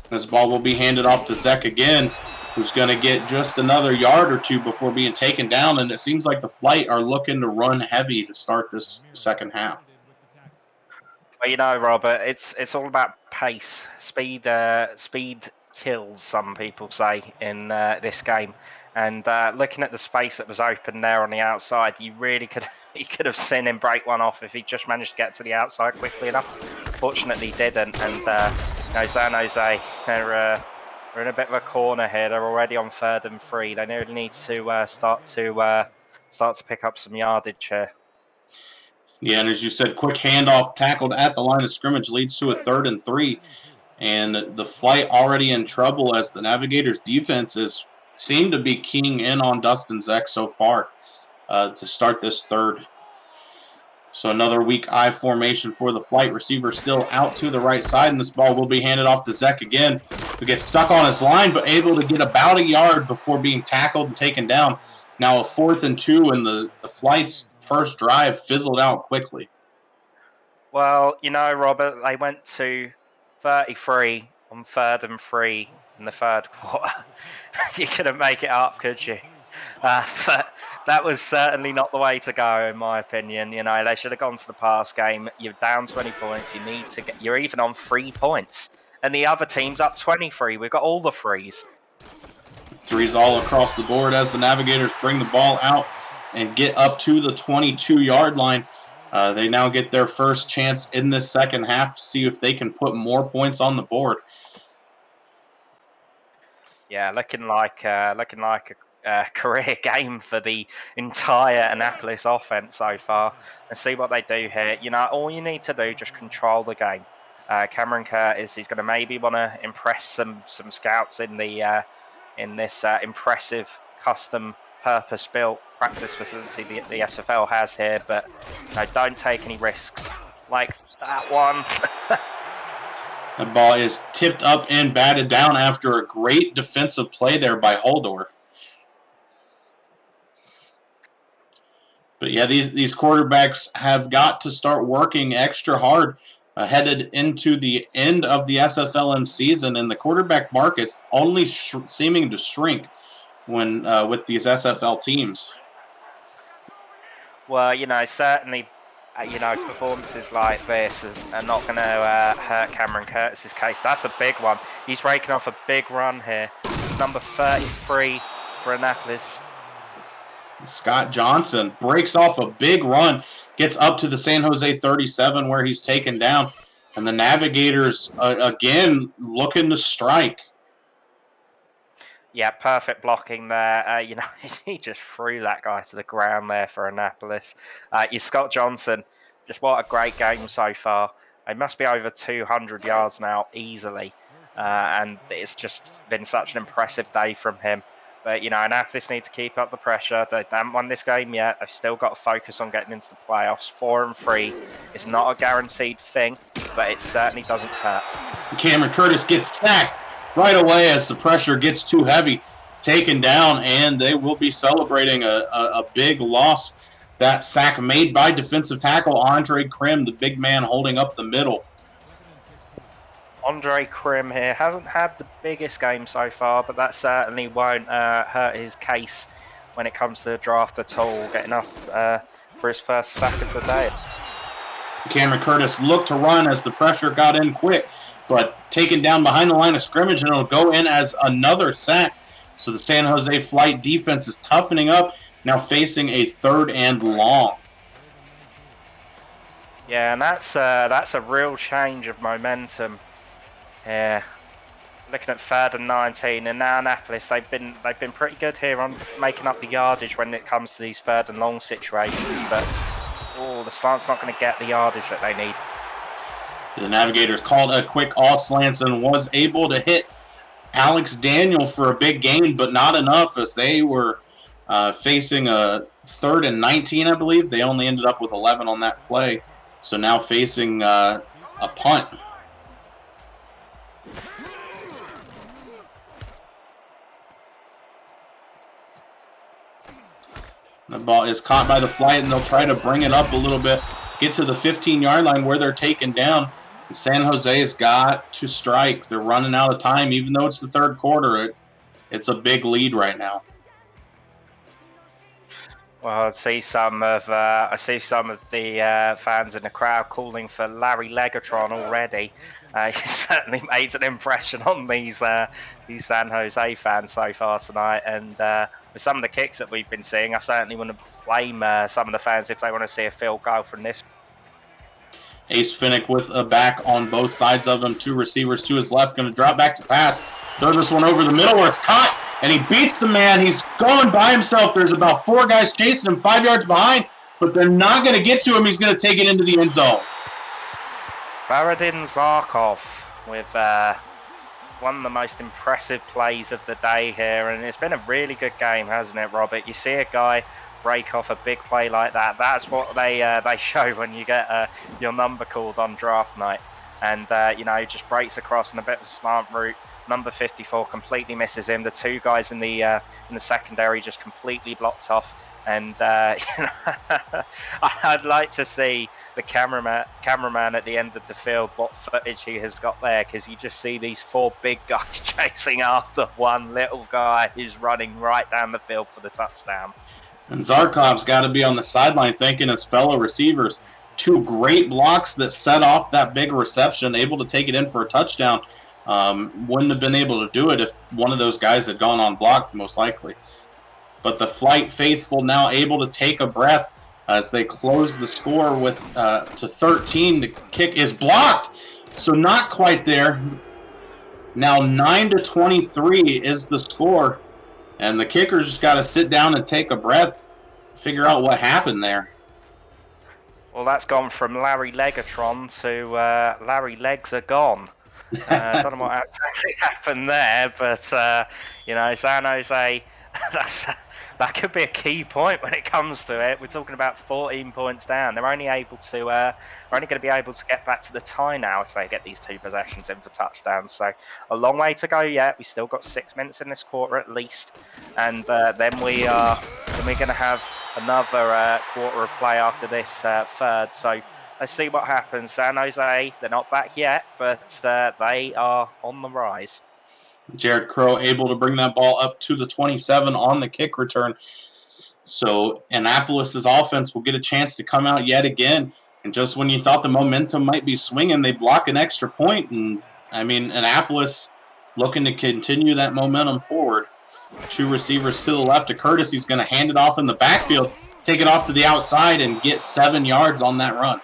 This ball will be handed off to Zek again, who's going to get just another yard or two before being taken down. And it seems like the flight are looking to run heavy to start this second half. Well, you know, Robert, it's all about pace. Speed kills, some people say, in this game. And looking at the space that was open there on the outside, you could have seen him break one off if he just managed to get to the outside quickly enough. Fortunately, he didn't. And San Jose, they're in a bit of a corner here. They're already on 3rd and 3. They really need to start to pick up some yardage here. Yeah, and as you said, quick handoff tackled at the line of scrimmage leads to a 3rd and 3. And the flight already in trouble as the Navigators' defenses seem to be keying in on Dustin Zek so far to start this third. So another weak I formation for the flight. Receiver still out to the right side, and this ball will be handed off to Zek again, who gets stuck on his line, but able to get about a yard before being tackled and taken down. Now a 4th and 2, and the flight's first drive fizzled out quickly. Well, you know, Robert, they went to 33 on 3rd and 3 in the 3rd quarter. You couldn't make it up, could you? But that was certainly not the way to go, in my opinion. You know, they should have gone to the pass game. You're down 20 points. You're even on 3 points. And the other team's up 23. We've got all the threes. Threes all across the board as the Navigators bring the ball out and get up to the 22-yard line. They now get their first chance in this second half to see if they can put more points on the board. Yeah, looking like a career game for the entire Annapolis offense so far. And see what they do here. You know, all you need to do, just control the game. Cameron Curtis, he's going to maybe want to impress some scouts in this impressive custom purpose-built practice facility the SFL has here, but don't take any risks like that one. The ball is tipped up and batted down after a great defensive play there by Holdorf. But yeah, these quarterbacks have got to start working extra hard headed into the end of the SFLm season, and the quarterback market's only seeming to shrink when with these SFL teams. Well, certainly, performances like this are not going to hurt Cameron Curtis's case. That's a big one. He's raking off a big run here. It's number 33 for Annapolis. Scott Johnson breaks off a big run, gets up to the San Jose 37 where he's taken down. And the Navigators, again, looking to strike. Yeah, perfect blocking there. He just threw that guy to the ground there for Annapolis. Scott Johnson, just what a great game so far. He must be over 200 yards now easily. And it's just been such an impressive day from him. But, Annapolis need to keep up the pressure. They haven't won this game yet. They've still got to focus on getting into the playoffs. 4 and 3. It's not a guaranteed thing, but it certainly doesn't hurt. Cameron Curtis gets sacked right away as the pressure gets too heavy. Taken down, and they will be celebrating a big loss. That sack made by defensive tackle Andre Krim, the big man holding up the middle. Andre Krim here hasn't had the biggest game so far, but that certainly won't hurt his case when it comes to the draft at all, getting up for his first sack of the day. Cameron Curtis looked to run as the pressure got in quick, but taken down behind the line of scrimmage, and it'll go in as another sack. So the San Jose flight defense is toughening up, now facing a 3rd and long. Yeah, and that's a real change of momentum. Yeah, looking at 3rd and 19, and now Annapolis, they've been pretty good here on making up the yardage when it comes to these 3rd and long situations. But the slant's not going to get the yardage that they need. The Navigators called a quick all slants and was able to hit Alex Daniel for a big gain, but not enough as they were facing a 3rd and 19, I believe. They only ended up with 11 on that play. So now facing a punt. The ball is caught by the flight, and they'll try to bring it up a little bit, get to the 15-yard line where they're taken down. And San Jose's got to strike. They're running out of time, even though it's the 3rd quarter. It's a big lead right now. Well, I see some of the fans in the crowd calling for Larry Legatron already. He certainly made an impression on these San Jose fans so far tonight, and with some of the kicks that we've been seeing, I certainly wouldn't blame some of the fans if they want to see a field goal from this. Ace Finnick with a back on both sides of him. 2 receivers to his left, going to drop back to pass. Throw this one over the middle where it's caught, and he beats the man. He's going by himself. There's about 4 guys chasing him 5 yards behind, but they're not going to get to him. He's going to take it into the end zone. Baradin Zarkov with one of the most impressive plays of the day here, and it's been a really good game, hasn't it, Robert? You see a guy break off a big play like that. That's what they show when you get your number called on draft night, and just breaks across in a bit of a slant route. Number 54 completely misses him. The 2 guys in the secondary just completely blocked off. And I'd like to see the cameraman at the end of the field what footage he has got there, because you just see these 4 big guys chasing after one little guy who's running right down the field for the touchdown. And Zarkov's got to be on the sideline thanking his fellow receivers. 2 great blocks that set off that big reception, able to take it in for a touchdown. Wouldn't have been able to do it if one of those guys had gone unblocked, most likely. But the Flight faithful now able to take a breath as they close the score with to 13. The kick is blocked, so not quite there. Now 9-23 is the score, and the kickers just got to sit down and take a breath, figure out what happened there. Well, that's gone from Larry Legatron to Larry Legs are gone. I don't know what exactly happened there, but San Jose, that could be a key point when it comes to it. We're talking about 14 points down. They're only going to be able to get back to the tie now if they get these 2 possessions in for touchdowns. So a long way to go yet. We still got 6 minutes in this quarter at least, and then we're going to have another quarter of play after this 3rd. So let's see what happens. San Jose, they're not back yet, but they are on the rise. Jared Crow able to bring that ball up to the 27 on the kick return. So Annapolis' offense will get a chance to come out yet again. And just when you thought the momentum might be swinging, they block an extra point. And, Annapolis looking to continue that momentum forward. 2 receivers to the left of Curtis. He's going to hand it off in the backfield, take it off to the outside, and get 7 yards on that run.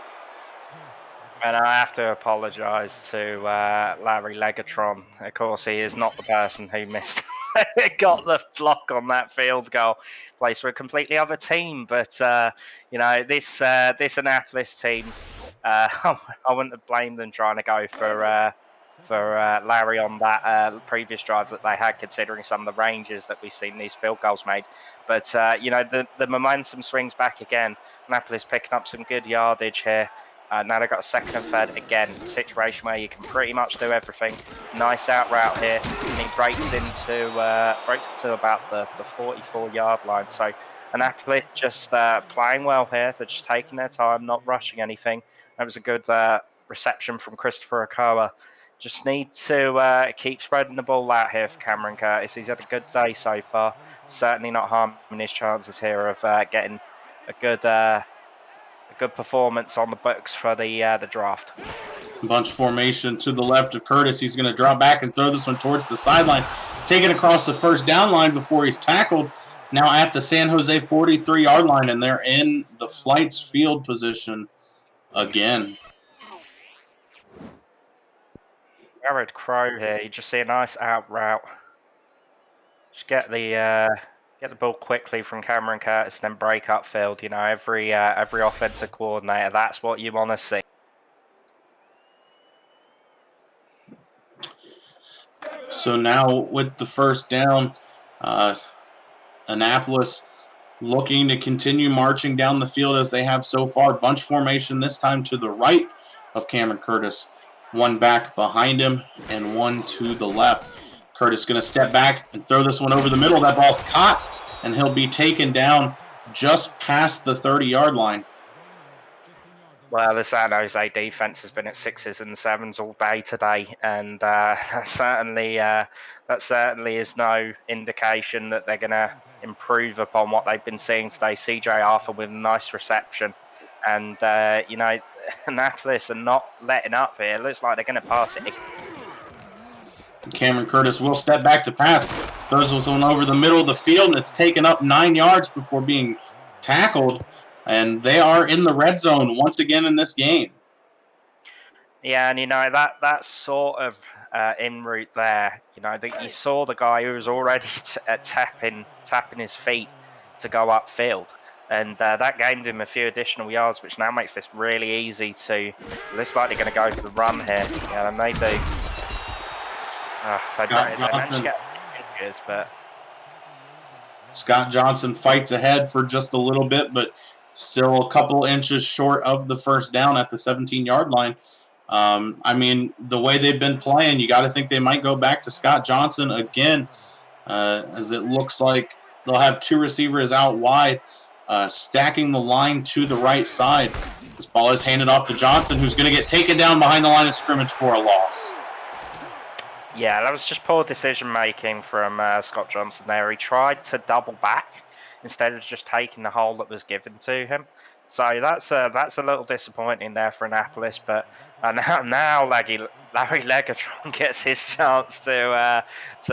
And I have to apologise to Larry Legatron. Of course, he is not the person who got the block on that field goal. Plays for a completely other team, but this Annapolis team, I wouldn't have blamed them trying to go for Larry on that previous drive that they had, considering some of the ranges that we've seen these field goals made. But the momentum swings back again. Annapolis picking up some good yardage here. Now they've got a 2nd and 3rd again, a situation where you can pretty much do everything. Nice out route here, and he breaks to about the 44-yard line. So Annapolis just playing well here. They're just taking their time, not rushing anything. That was a good reception from Christopher Okoa. Just need to keep spreading the ball out here for Cameron Curtis. He's had a good day so far. Certainly not harming his chances here of getting a good performance on the books for the draft. Bunch formation to the left of Curtis. He's going to drop back and throw this one towards the sideline. Take it across the 1st down line before he's tackled. Now at the San Jose 43-yard line, and they're in the Flight's field position again. Jared Crow here. You just see a nice out route. Just get the ball quickly from Cameron Curtis, then break upfield. You know, every offensive coordinator, that's what you want to see. So now with the first down, Annapolis looking to continue marching down the field as they have so far. Bunch formation this time to the right of Cameron Curtis. One back behind him and one to the left. Curtis going to step back and throw this one over the middle. That ball's caught, and he'll be taken down just past the 30-yard line. Well, the San Jose defense has been at 6s and 7s all day today, and that certainly is no indication that they're going to improve upon what they've been seeing today. CJ Arthur with a nice reception, and you know, Annapolis are not letting up here. It looks like they're going to pass it. Cameron Curtis will step back to pass. Throws this one over the middle of the field, and it's taken up 9 yards before being tackled. And they are in the red zone once again in this game. Yeah, and you know that sort of en route there. You know, you saw the guy who was already tapping his feet to go upfield, and that gained him a few additional yards, which now makes this really easy to. Looks like they're going to go for the run here. Yeah, and they do. They managed to get figures, but Scott Johnson fights ahead for just a little bit, but still a couple inches short of the first down at the 17-yard line. I mean, the way they've been playing, you got to think they might go back to Scott Johnson again, as it looks like they'll have 2 receivers out wide, stacking the line to the right side. This ball is handed off to Johnson, who's going to get taken down behind the line of scrimmage for a loss. Yeah, that was just poor decision-making from Scott Johnson there. He tried to double back instead of just taking the hole that was given to him. So that's a little disappointing there for Annapolis. But now Larry Legatron gets his chance to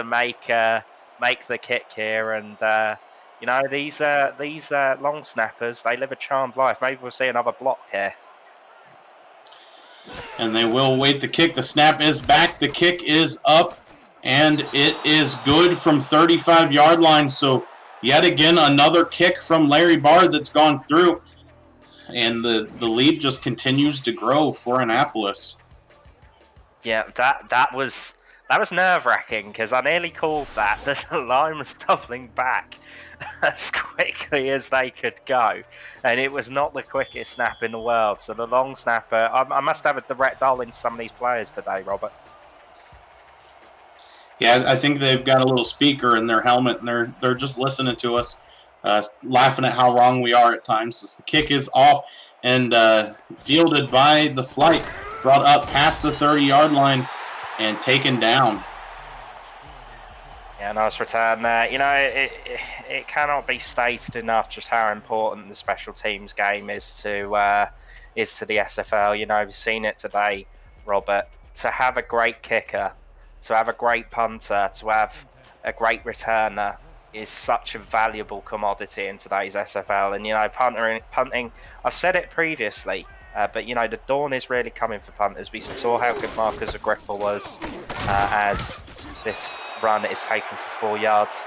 make the kick here. And, you know, these long snappers, they live a charmed life. Maybe we'll see another block here. And they will wait the kick. The snap is back. The kick is up. And it is good from 35-yard line. So yet again, another kick from Larry Barr that's gone through. And the lead just continues to grow for Annapolis. Yeah, that was nerve-wracking because I nearly called that. The line was doubling back as quickly as they could go, and it was not the quickest snap in the world. So the long snapper, I must have a direct dial into some of these players today, Robert. Yeah, I think they've got a little speaker in their helmet, and they're just listening to us, laughing at how wrong we are at times. As the kick is off and fielded by the flight, brought up past the 30-yard line and taken down. Yeah, nice return there. You know, it cannot be stated enough just how important the special teams game is to the SFL. You know, we've seen it today, Robert. To have a great kicker, to have a great punter, to have a great returner is such a valuable commodity in today's SFL. And, you know, punting, I've said it previously, but, you know, the dawn is really coming for punters. We saw how good Marcus Agrippa was as this run is taken for 4 yards.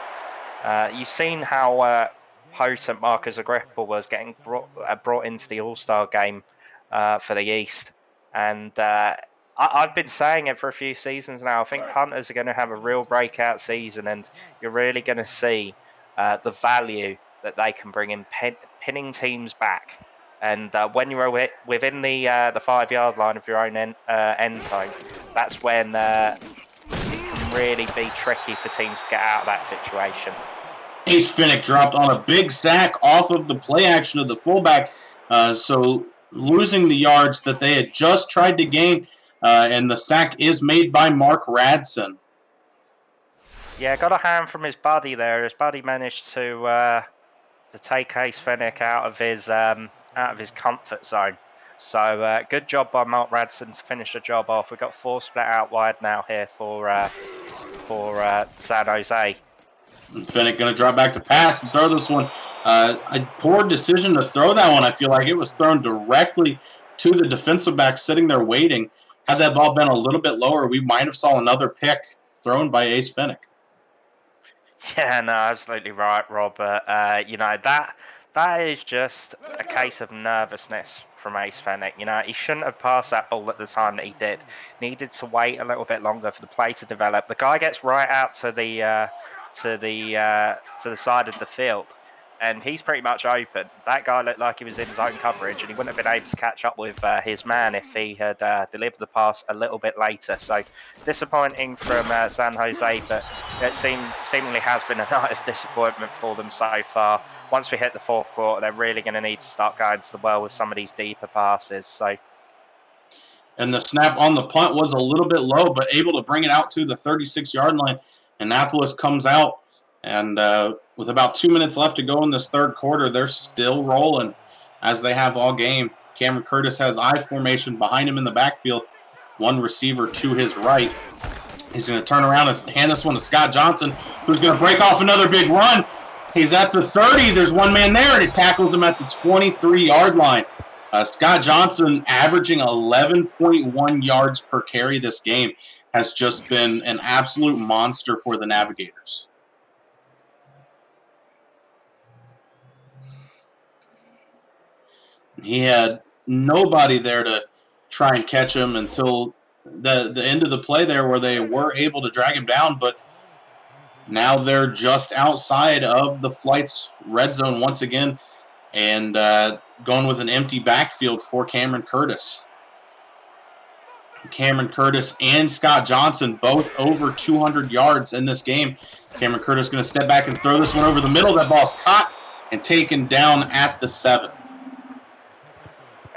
You've seen how potent Marcus Agrippa was getting brought into the All-Star game for the East. And I've been saying it for a few seasons now. I think punters are going to have a real breakout season, and you're really going to see the value that they can bring in pinning teams back. And when you're within the 5-yard line of your own end zone, that's when it can really be tricky for teams to get out of that situation. Ace Finnick dropped on a big sack off of the play action of the fullback, so losing the yards that they had just tried to gain, and the sack is made by Mark Radson. Yeah, got a hand from his buddy there. His buddy managed to take Ace Finnick out of his comfort zone. So good job by Mark Radson to finish the job off. We've got 4 split out wide now here for San Jose. And Finnick going to drop back to pass and throw this one. A poor decision to throw that one. I feel like it was thrown directly to the defensive back sitting there waiting. Had that ball been a little bit lower, we might have saw another pick thrown by Ace Finnick. Yeah, no, absolutely right, Robert. You know, that is just a case of nervousness from Ace Fennick. You know, he shouldn't have passed that ball at the time that he did. Needed to wait a little bit longer for the play to develop. The guy gets right out to the side of the field, and he's pretty much open. That guy looked like he was in zone coverage, and he wouldn't have been able to catch up with his man if he had delivered the pass a little bit later. So disappointing from San Jose, but it seemingly has been a night of disappointment for them so far. Once we hit the fourth quarter, they're really going to need to start going to the well with some of these deeper passes. So, and the snap on the punt was a little bit low, but able to bring it out to the 36-yard line. Annapolis comes out, and with about 2 minutes left to go in this third quarter, they're still rolling as they have all game. Cameron Curtis has I formation behind him in the backfield, one receiver to his right. He's going to turn around and hand this one to Scott Johnson, who's going to break off another big run. He's at the 30. There's one man there, and it tackles him at the 23-yard line. Scott Johnson, averaging 11.1 yards per carry this game, has just been an absolute monster for the Navigators. He had nobody there to try and catch him until the end of the play there, where they were able to drag him down, but now they're just outside of the Flight's red zone once again, and going with an empty backfield for Cameron Curtis. Cameron Curtis and Scott Johnson both over 200 yards in this game. Cameron Curtis going to step back and throw this one over the middle. That ball's caught and taken down at the 7.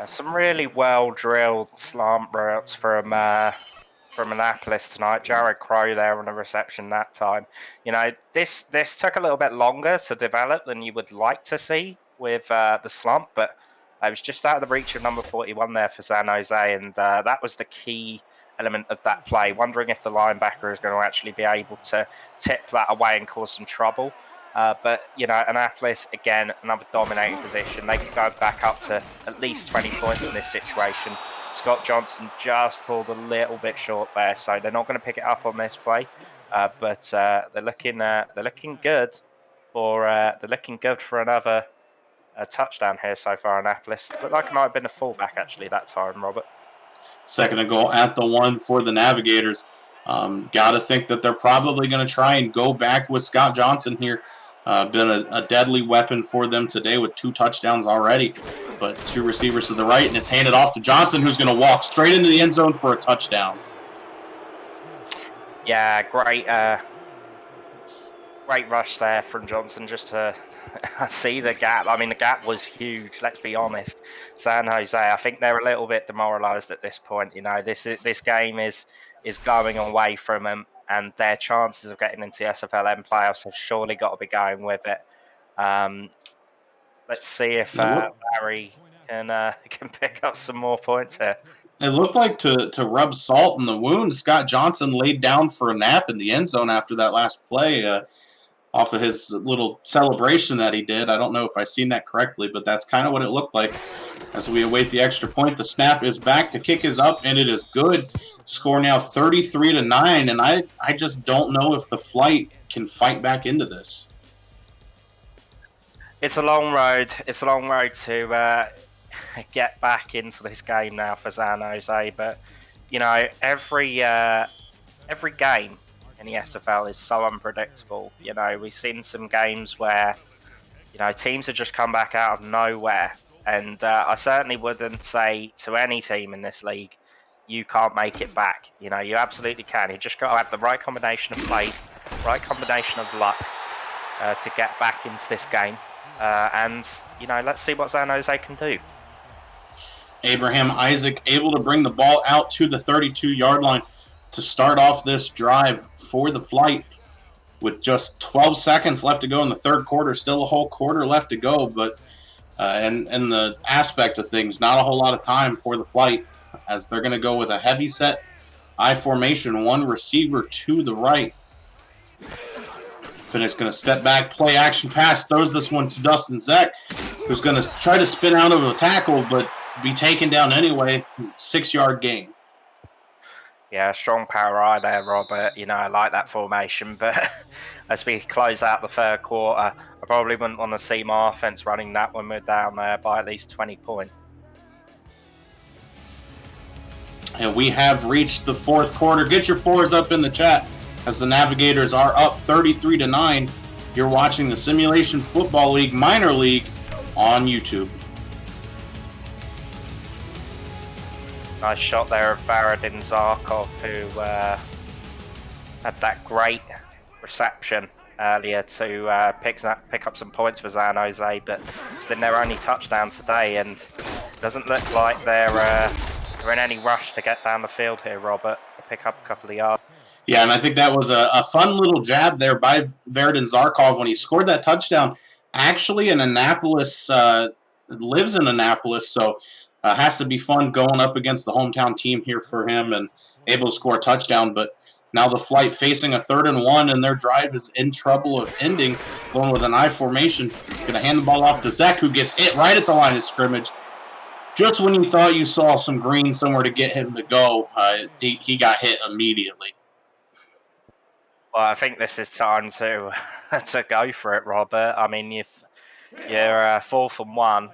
yeah, some really well drilled slant routes from Annapolis tonight. Jared Crow there on the reception that time. You know, this took a little bit longer to develop than you would like to see with the slump, but it was just out of the reach of number 41 there for San Jose, and that was the key element of that play. Wondering if the linebacker is going to actually be able to tip that away and cause some trouble. But, you know, Annapolis, again, another dominating position. They could go back up to at least 20 points in this situation. Scott Johnson just pulled a little bit short there, so they're not going to pick it up on this play. But they're looking good for another touchdown here so far. Annapolis looked like it might have been a fullback actually that time, Robert. Second and goal at the 1 for the Navigators. Got to think that they're probably going to try and go back with Scott Johnson here. Been a deadly weapon for them today with 2 touchdowns already. But 2 receivers to the right, and it's handed off to Johnson, who's going to walk straight into the end zone for a touchdown. Yeah, great rush there from Johnson just to see the gap. I mean, the gap was huge, let's be honest. San Jose, I think they're a little bit demoralised at this point. You know, this game is going away from them, and their chances of getting into the SFLm playoffs have surely got to be going with it. Let's see if Barry can pick up some more points here. It looked like to rub salt in the wound, Scott Johnson laid down for a nap in the end zone after that last play off of his little celebration that he did. I don't know if I've seen that correctly, but that's kind of what it looked like. As we await the extra point, the snap is back, the kick is up, and it is good. Score now 33-9, and I just don't know if the Flight can fight back into this. It's a long road. It's a long road to get back into this game now for San Jose. But you know, every game in the SFL is so unpredictable. You know, we've seen some games where teams have just come back out of nowhere, and I certainly wouldn't say to any team in this league, you can't make it back. You know, you absolutely can. You just got to have the right combination of plays, right combination of luck to get back into this game. And, let's see what San Jose can do. Abraham Isaac able to bring the ball out to the 32-yard line to start off this drive for the Flight with just 12 seconds left to go in the third quarter. Still a whole quarter left to go, but and the aspect of things, not a whole lot of time for the Flight, as they're going to go with a heavy set I formation, one receiver to the right. Finnick's going to step back, play action pass, throws this one to Dustin Zeck, who's going to try to spin out of a tackle, but be taken down anyway. 6-yard gain. Yeah, strong power eye there, Robert. You know, I like that formation, but as we close out the third quarter, I probably wouldn't want to see my offense running that when we're down there by at least 20 points. And we have reached the fourth quarter. Get your fours up in the chat as the Navigators are up 33-9. You're watching the Simulation Football League Minor League on YouTube. Nice shot there of Baradin Zarkov, who had that great reception earlier to pick up some points for San Jose, but it's been their only touchdown today, and it doesn't look like they're in any rush to get down the field here, Robert, to pick up a couple of yards. Yeah, and I think that was a fun little jab there by Baradin Zarkov when he scored that touchdown. Actually, in Annapolis, lives in Annapolis, so has to be fun going up against the hometown team here for him and able to score a touchdown. But now the flight facing a 3rd and 1, and their drive is in trouble of ending, going with an I formation. Going to hand the ball off to Zach, who gets hit right at the line of scrimmage. Just when you thought you saw some green somewhere to get him to go, he got hit immediately. Well, I think this is time to to go for it, Robert. I mean, if you're 4th and 1,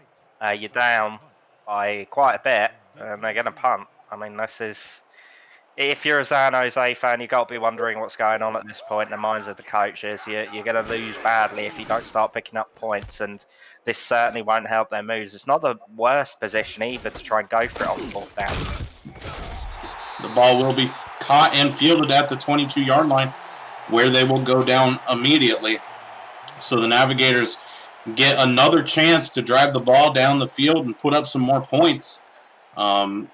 you're down by quite a bit, and they're going to punt. I mean, this is... If you're a San Jose fan, you've got to be wondering what's going on at this point in the minds of the coaches. You're going to lose badly if you don't start picking up points, and this certainly won't help their moves. It's not the worst position either to try and go for it on 4th down. The ball will be caught and fielded at the 22-yard line, where they will go down immediately. So the Navigators get another chance to drive the ball down the field and put up some more points. And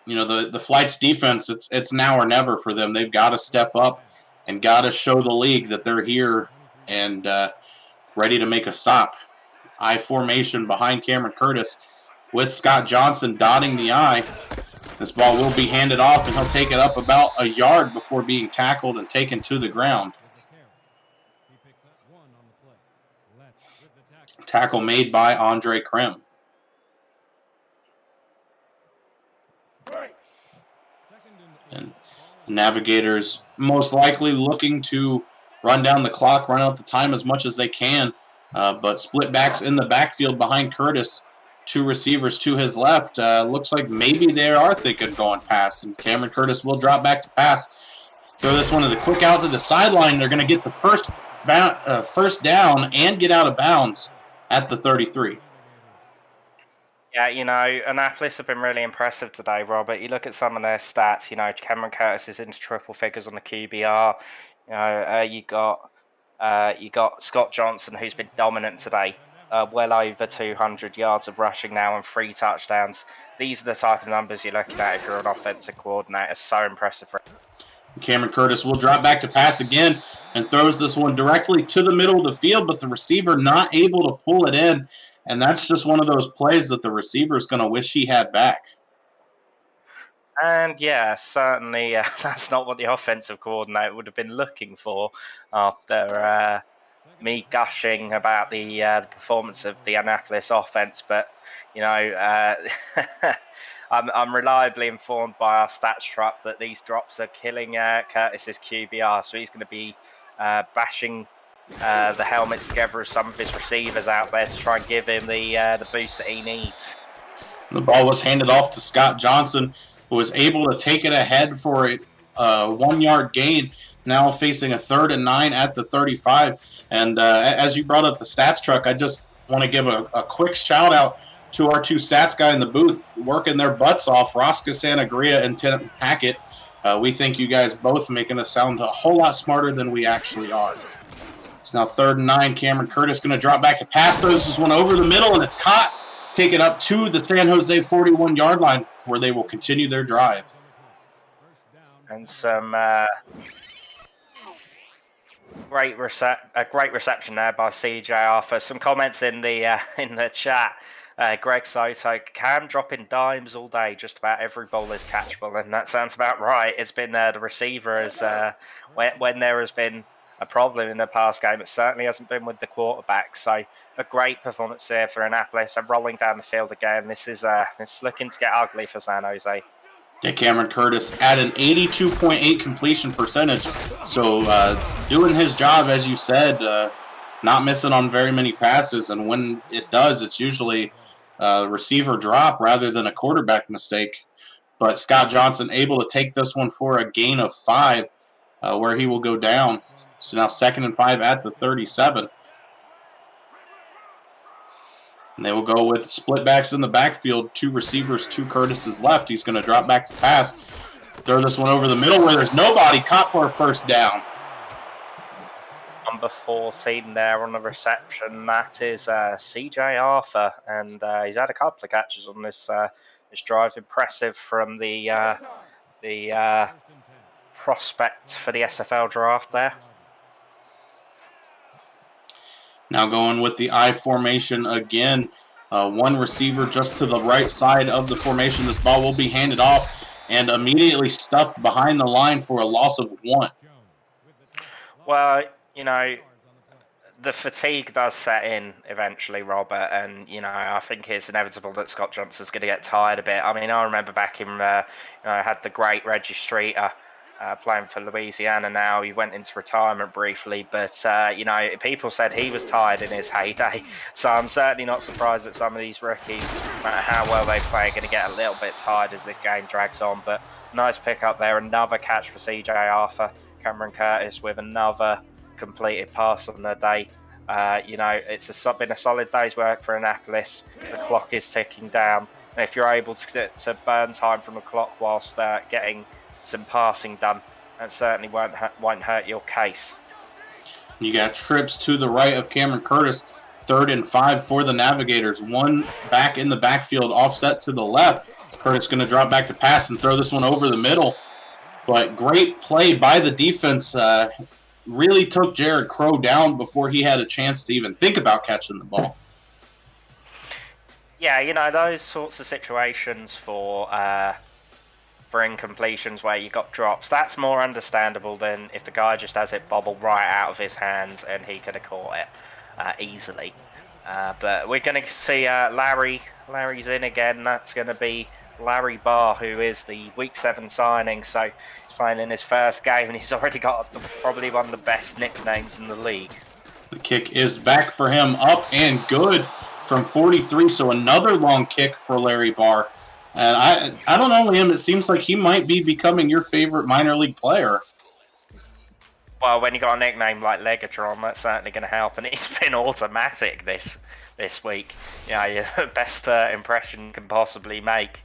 you know, the Flight's defense, it's now or never for them. They've got to step up and got to show the league that they're here and ready to make a stop. I formation behind Cameron Curtis with Scott Johnson dotting the I. This ball will be handed off, and he'll take it up about a yard before being tackled and taken to the ground. Tackle made by Andre Krim. And the Navigators most likely looking to run down the clock, run out the time as much as they can, but split backs in the backfield behind Curtis. 2 receivers to his left. Looks like maybe they are thinking going pass, and Cameron Curtis will drop back to pass. Throw this one to the quick out to the sideline. They're going to get the first down and get out of bounds at the 33. Yeah, you know, Annapolis have been really impressive today, Robert. You look at some of their stats, you know, Cameron Curtis is into triple figures on the QBR. You know, you got Scott Johnson, who's been dominant today. Well over 200 yards of rushing now and 3 touchdowns. These are the type of numbers you're looking at if you're an offensive coordinator. So impressive. Cameron Curtis will drop back to pass again and throws this one directly to the middle of the field, but the receiver not able to pull it in. And that's just one of those plays that the receiver is going to wish he had back. And yeah, certainly that's not what the offensive coordinator would have been looking for after me gushing about the performance of the Annapolis offense. But, you know, I'm reliably informed by our stats truck that these drops are killing Curtis's QBR. So he's going to be bashing the helmets together with some of his receivers out there to try and give him the boost that he needs. The ball was handed off to Scott Johnson, who was able to take it ahead for a 1-yard gain, now facing a 3rd and 9 at the 35. And as you brought up the stats truck, I just want to give a quick shout out to our 2 stats guy in the booth working their butts off, Rosca Santagria and Tim Hackett. We think you guys both making us sound a whole lot smarter than we actually are. It's now 3rd and 9. Cameron Curtis going to drop back to pass. Throws this one over the middle, and it's caught. Taken up to the San Jose 41-yard line, where they will continue their drive. And some great reception there by CJ Arthur. Some comments in the chat. Greg Soto, Cam dropping dimes all day. Just about every ball is catchable, and that sounds about right. It's been the receiver as when there has been a problem in the past game. It certainly hasn't been with the quarterback. So a great performance here for Annapolis. I'm rolling down the field again. This is looking to get ugly for San Jose. Yeah, Cameron Curtis at an 82.8 completion percentage. So doing his job, as you said, not missing on very many passes. And when it does, it's usually a receiver drop rather than a quarterback mistake. But Scott Johnson able to take this one for a gain of 5, where he will go down. So now 2nd and 5 at the 37. And they will go with split backs in the backfield. 2 receivers, 2 Curtis's left. He's going to drop back to pass. Throw this one over the middle where there's nobody. Caught for a first down. Number 14 there on the reception. That is CJ Arthur. And he's had a couple of catches on this drive. Impressive from the prospect for the SFL draft there. Now going with the I formation again. 1 receiver just to the right side of the formation. This ball will be handed off and immediately stuffed behind the line for a loss of 1. Well, you know, the fatigue does set in eventually, Robert, and you know I think it's inevitable that Scott Johnson's going to get tired a bit. I mean, I remember back in, I had the great Reggie Streeter playing for Louisiana. Now he went into retirement briefly, but you know people said he was tired in his heyday. So I'm certainly not surprised that some of these rookies, no matter how well they play, are going to get a little bit tired as this game drags on. But nice pick up there, another catch for CJ Arthur. Cameron Curtis with another completed pass on the day. You know, it's been a solid day's work for Annapolis. The clock is ticking down. And if you're able to burn time from the clock whilst getting some passing done, that certainly won't hurt your case. You got trips to the right of Cameron Curtis. 3rd and 5 for the Navigators. 1 back in the backfield, offset to the left. Curtis going to drop back to pass and throw this one over the middle. But great play by the defense. Really took Jared Crow down before he had a chance to even think about catching the ball. Yeah, you know, those sorts of situations for incompletions where you got drops, that's more understandable than if the guy just has it bobble right out of his hands and he could have caught it easily. But we're going to see Larry's in again. That's going to be Larry Barr, who is the Week 7 signing. So he's playing in his first game, and he's already got probably one of the best nicknames in the league. The kick is back for him, up and good from 43. So another long kick for Larry Barr. And I don't know, Liam, it seems like he might be becoming your favorite minor league player. Well, when you got a nickname like Legatron, that's certainly going to help. And it's been automatic this week. Yeah, your best impression you can possibly make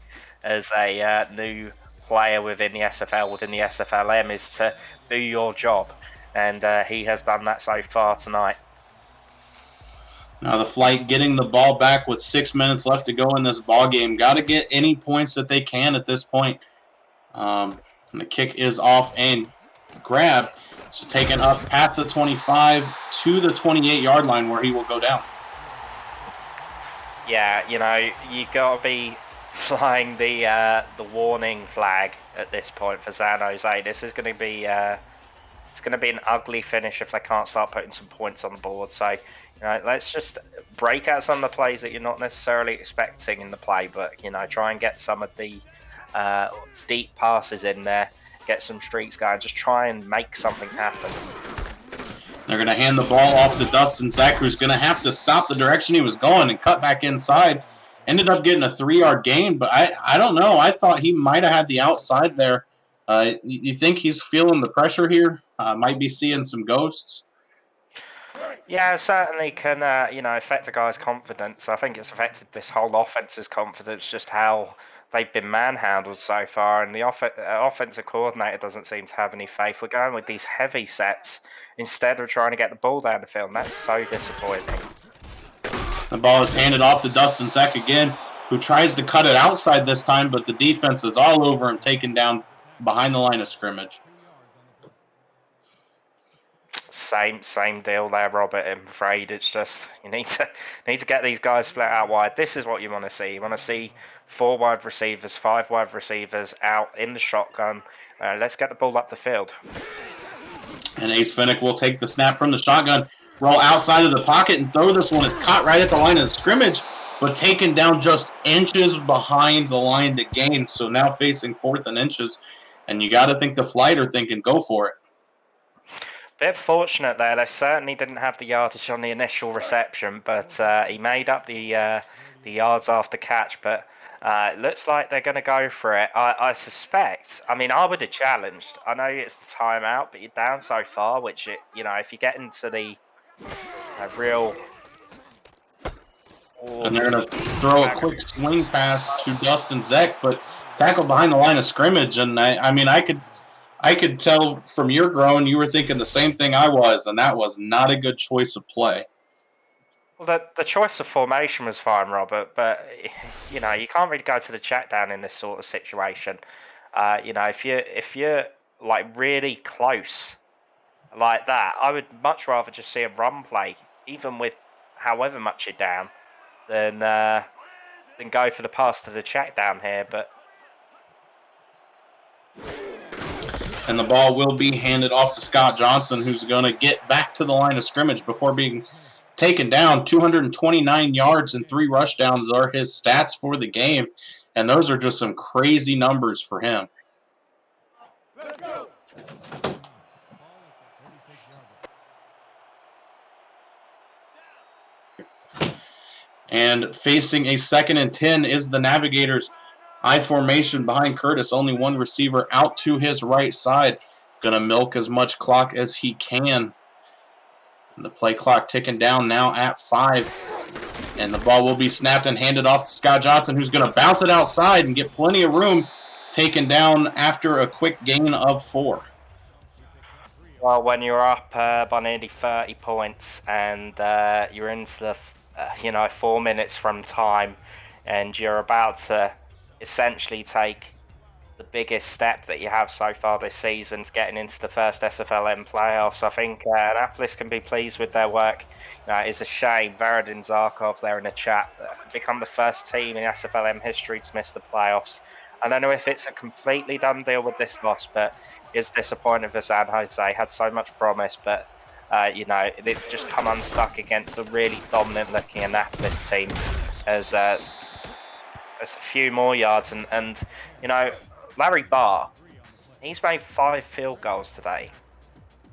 as a new player within the SFL, within the SFLm, is to do your job. And he has done that so far tonight. Now the Flight getting the ball back with 6 minutes left to go in this ball game. Got to get any points that they can at this point. And the kick is off and grabbed. So taken up past the 25 to the 28-yard line where he will go down. Yeah, you know, you got to be flying the warning flag at this point for San Jose. This is going to be it's going to be an ugly finish if they can't start putting some points on the board. So, you know, let's just break out some of the plays that you're not necessarily expecting in the play, but you know, try and get some of the deep passes in there, get some streaks going, just try and make something happen. They're going to hand the ball off to Dustin Zach, who's going to have to stop the direction he was going and cut back inside. Ended up getting a 3-yard gain, but I don't know. I thought he might have had the outside there. You think he's feeling the pressure here? Might be seeing some ghosts? Yeah, it certainly can, you know, affect a guy's confidence. I think it's affected this whole offense's confidence, just how they've been manhandled so far, and the offensive coordinator doesn't seem to have any faith. We're going with these heavy sets instead of trying to get the ball down the field, and that's so disappointing. The ball is handed off to Dustin Zach again, who tries to cut it outside this time, but the defense is all over him, taken down behind the line of scrimmage. Same deal there, Robert. I'm afraid it's just you need to get these guys split out wide. This is what you want to see. You want to see 4 wide receivers, 5 wide receivers out in the shotgun. Let's get the ball up the field. And Ace Finnick will take the snap from the shotgun, roll outside of the pocket, and throw this one. It's caught right at the line of scrimmage, but taken down just inches behind the line to gain. So now facing 4th and inches, and you got to think the flight are thinking, go for it. Bit fortunate there. They certainly didn't have the yardage on the initial reception, but he made up the yards after catch. But it looks like they're going to go for it. I suspect. I mean, I would have challenged. I know it's the timeout, but you're down so far. Which if you get into the real. And they're going to throw a quick swing pass to Dustin Zeck, but tackled behind the line of scrimmage. And I could tell from your groan you were thinking the same thing I was, and that was not a good choice of play. Well, the choice of formation was fine, Robert, but you can't really go to the check down in this sort of situation. If you're like really close like that, I would much rather just see a run play, even with however much you're down, than go for the pass to the check down here. But and the ball will be handed off to Scott Johnson, who's going to get back to the line of scrimmage before being taken down. 229 yards and 3 rushdowns are his stats for the game, and those are just some crazy numbers for him. And facing a 2nd and 10 is the Navigators. I formation behind Curtis, only one receiver out to his right side. Going to milk as much clock as he can. And the play clock ticking down now at 5. And the ball will be snapped and handed off to Scott Johnson, who's going to bounce it outside and get plenty of room, taken down after a quick gain of 4. Well, when you're up by nearly 30 points and you're into the 4 minutes from time, and you're about to essentially take the biggest step that you have so far this season, getting into the first SFLm playoffs, I think Annapolis can be pleased with their work. It's a shame. Varadin Zarkov there in the chat become the first team in SFLm history to miss the playoffs. I don't know if it's a completely done deal with this loss, but it's disappointing for San Jose. Had so much promise, but they've just come unstuck against a really dominant-looking Annapolis team. As a few more yards, and Larry Barr, he's made 5 field goals today,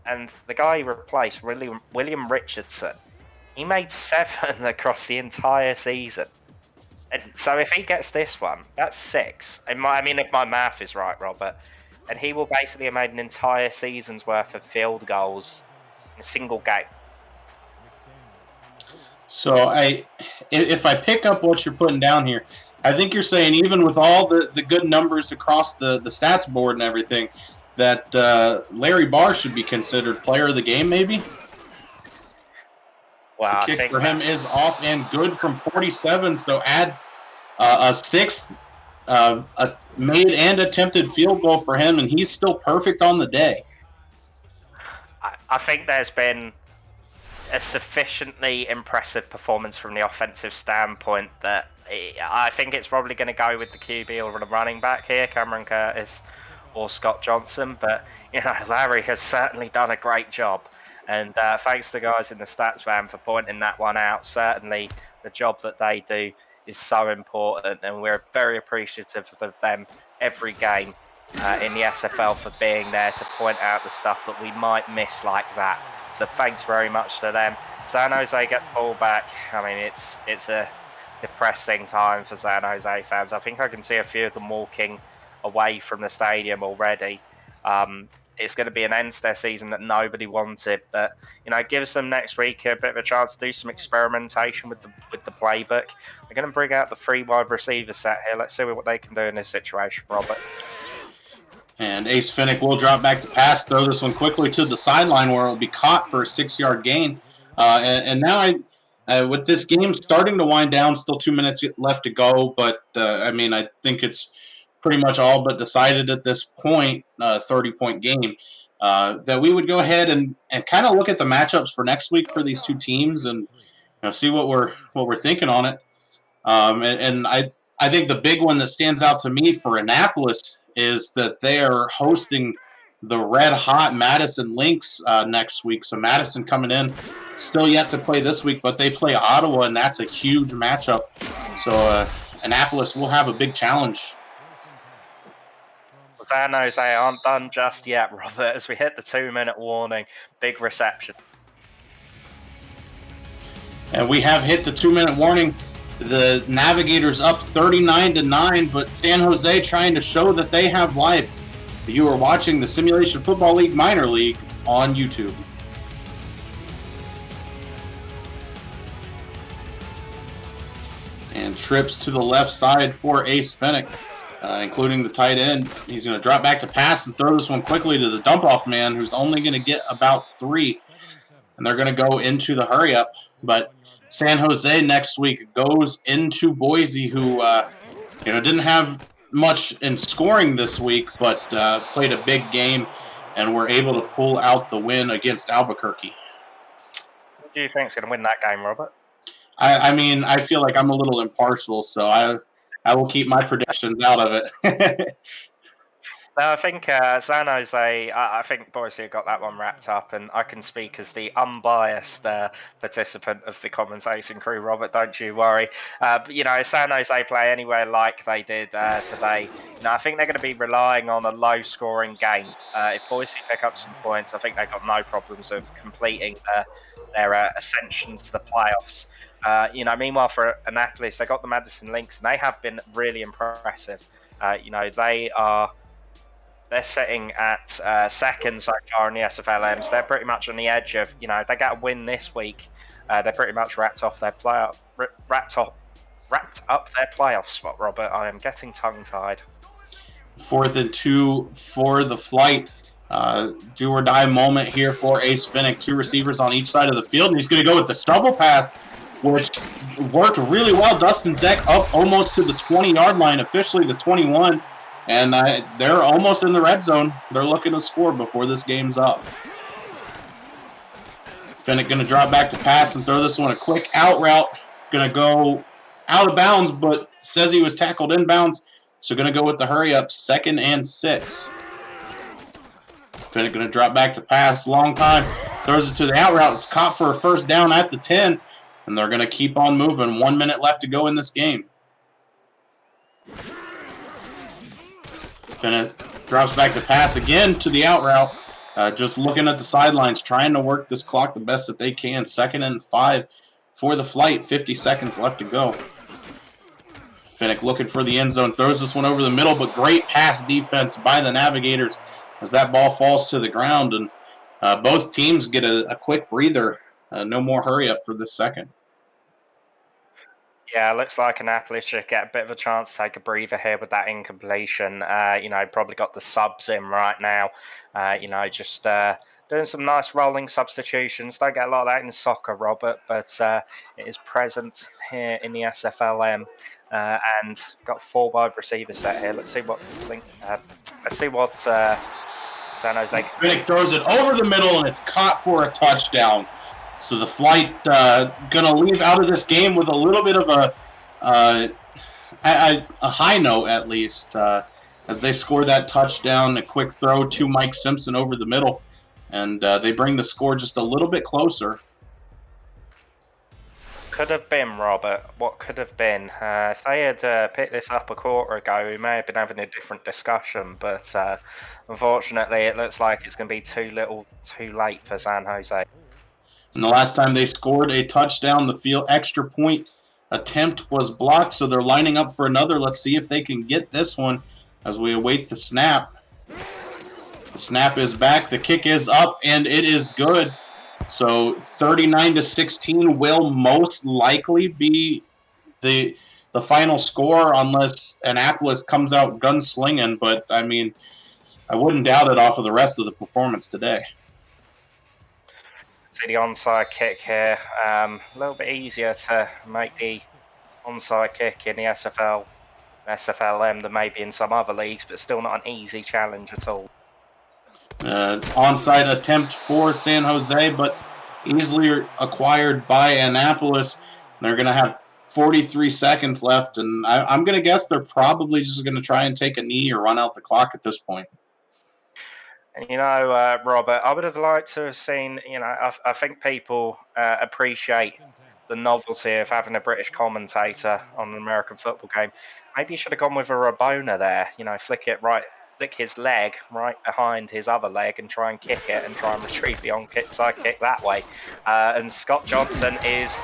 and the guy he replaced, William Richardson, he made 7 across the entire season. And so if he gets this one, that's 6. If my math is right, Robert, and he will basically have made an entire season's worth of field goals in a single game. So if I pick up what you're putting down here, I think you're saying even with all the good numbers across the stats board and everything, that Larry Barr should be considered player of the game, maybe? Wow, the kick for him is off and good from 47, so add a 6th made and attempted field goal for him, and he's still perfect on the day. I think there's been a sufficiently impressive performance from the offensive standpoint that I think it's probably going to go with the QB or the running back here, Cameron Curtis or Scott Johnson. But Larry has certainly done a great job, and thanks to the guys in the stats van for pointing that one out. Certainly, the job that they do is so important, and we're very appreciative of them every game in the SFL for being there to point out the stuff that we might miss like that. So thanks very much to them. San Jose get pulled back. I mean, it's a depressing time for San Jose fans. I think I can see a few of them walking away from the stadium already. It's going to be an end to their season that nobody wanted, but gives them next week a bit of a chance to do some experimentation with the playbook. We're going to bring out the 3 wide receiver set here. Let's see what they can do in this situation, Robert. And Ace Finnick will drop back to pass, throw this one quickly to the sideline where it will be caught for a 6-yard gain. And now with this game starting to wind down, still 2 minutes left to go, but I think it's pretty much all but decided at this point, 30-point game, that we would go ahead and kind of look at the matchups for next week for these two teams and see what we're thinking on it. And I think the big one that stands out to me for Annapolis is that they are hosting the red-hot Madison Lynx next week. So Madison coming in, still yet to play this week, but they play Ottawa, and that's a huge matchup. So Annapolis will have a big challenge. San Jose aren't done just yet, Robert, as we hit the 2-minute warning. Big reception. And we have hit the 2-minute warning. The Navigators up 39-9, but San Jose trying to show that they have life. You are watching the Simulation Football League Minor League on YouTube. And trips to the left side for Ace Finnick, including the tight end. He's going to drop back to pass and throw this one quickly to the dump-off man, who's only going to get about 3. And they're going to go into the hurry-up. But San Jose next week goes into Boise, who didn't have much in scoring this week, but played a big game and were able to pull out the win against Albuquerque. Who do you think is going to win that game, Robert? I mean, I feel like I'm a little impartial, so I will keep my predictions out of it. No, I think San Jose, I think Boise got that one wrapped up, and I can speak as the unbiased participant of the commentating crew, Robert, don't you worry. But, San Jose play anywhere like they did today. I think they're going to be relying on a low-scoring game. If Boise pick up some points, I think they've got no problems of completing their ascension to the playoffs. Meanwhile, for Annapolis, they got the Madison Lynx, and they have been really impressive. They're sitting at second so far in the SFLm, so they're pretty much on the edge of, if they get a win this week, they're pretty much wrapped up their playoff spot, Robert. I am getting tongue-tied. 4th and 2 for the flight. Do or die moment here for Ace Finnick. 2 receivers on each side of the field, and he's going to go with the shovel pass, which worked really well. Dustin Zeck up almost to the 20-yard line, officially the 21. And they're almost in the red zone. They're looking to score before this game's up. Finnick going to drop back to pass and throw this one a quick out route. Going to go out of bounds, but says he was tackled inbounds. So going to go with the hurry up, 2nd and 6. Finnick going to drop back to pass, long time. Throws it to the out route. It's caught for a first down at the 10. And they're going to keep on moving. 1 minute left to go in this game. Finnick drops back to pass again to the out route. Just looking at the sidelines, trying to work this clock the best that they can. 2nd and 5 for the flight. 50 seconds left to go. Finnick looking for the end zone. Throws this one over the middle, but great pass defense by the Navigators as that ball falls to the ground. And both teams get a quick breather. No more hurry up for this second. Yeah, looks like Annapolis should get a bit of a chance to take a breather here with that incompletion. Probably got the subs in right now. Just doing some nice rolling substitutions. Don't get a lot of that in soccer, Robert, but it is present here in the SFLm. And got 4 wide receiver set here. Let's see what San Jose. Finnick throws it over the middle, and it's caught for a touchdown. So the flight going to leave out of this game with a little bit of a high note, at least, as they score that touchdown. A quick throw to Mike Simpson over the middle, and they bring the score just a little bit closer. Could have been, Robert. What could have been? If they had picked this up a quarter ago, we may have been having a different discussion, but unfortunately it looks like it's going to be too little too late for San Jose. And the last time they scored a touchdown, the field extra point attempt was blocked, so they're lining up for another. Let's see if they can get this one as we await the snap. The snap is back, the kick is up, and it is good. So 39-16 will most likely be the final score unless Annapolis comes out gunslinging, but I mean, I wouldn't doubt it off of the rest of the performance today. See the onside kick here. A little bit easier to make the onside kick in the SFLm than maybe in some other leagues, but still not an easy challenge at all. Onside attempt for San Jose, but easily acquired by Annapolis. They're going to have 43 seconds left, and I'm going to guess they're probably just going to try and take a knee or run out the clock at this point. And Robert, I would have liked to have seen. I think people appreciate the novelty of having a British commentator on an American football game. Maybe you should have gone with a Rabona there. Flick his leg right behind his other leg, and try and kick it, and try and retrieve the onside kick that way. And Scott Johnson he's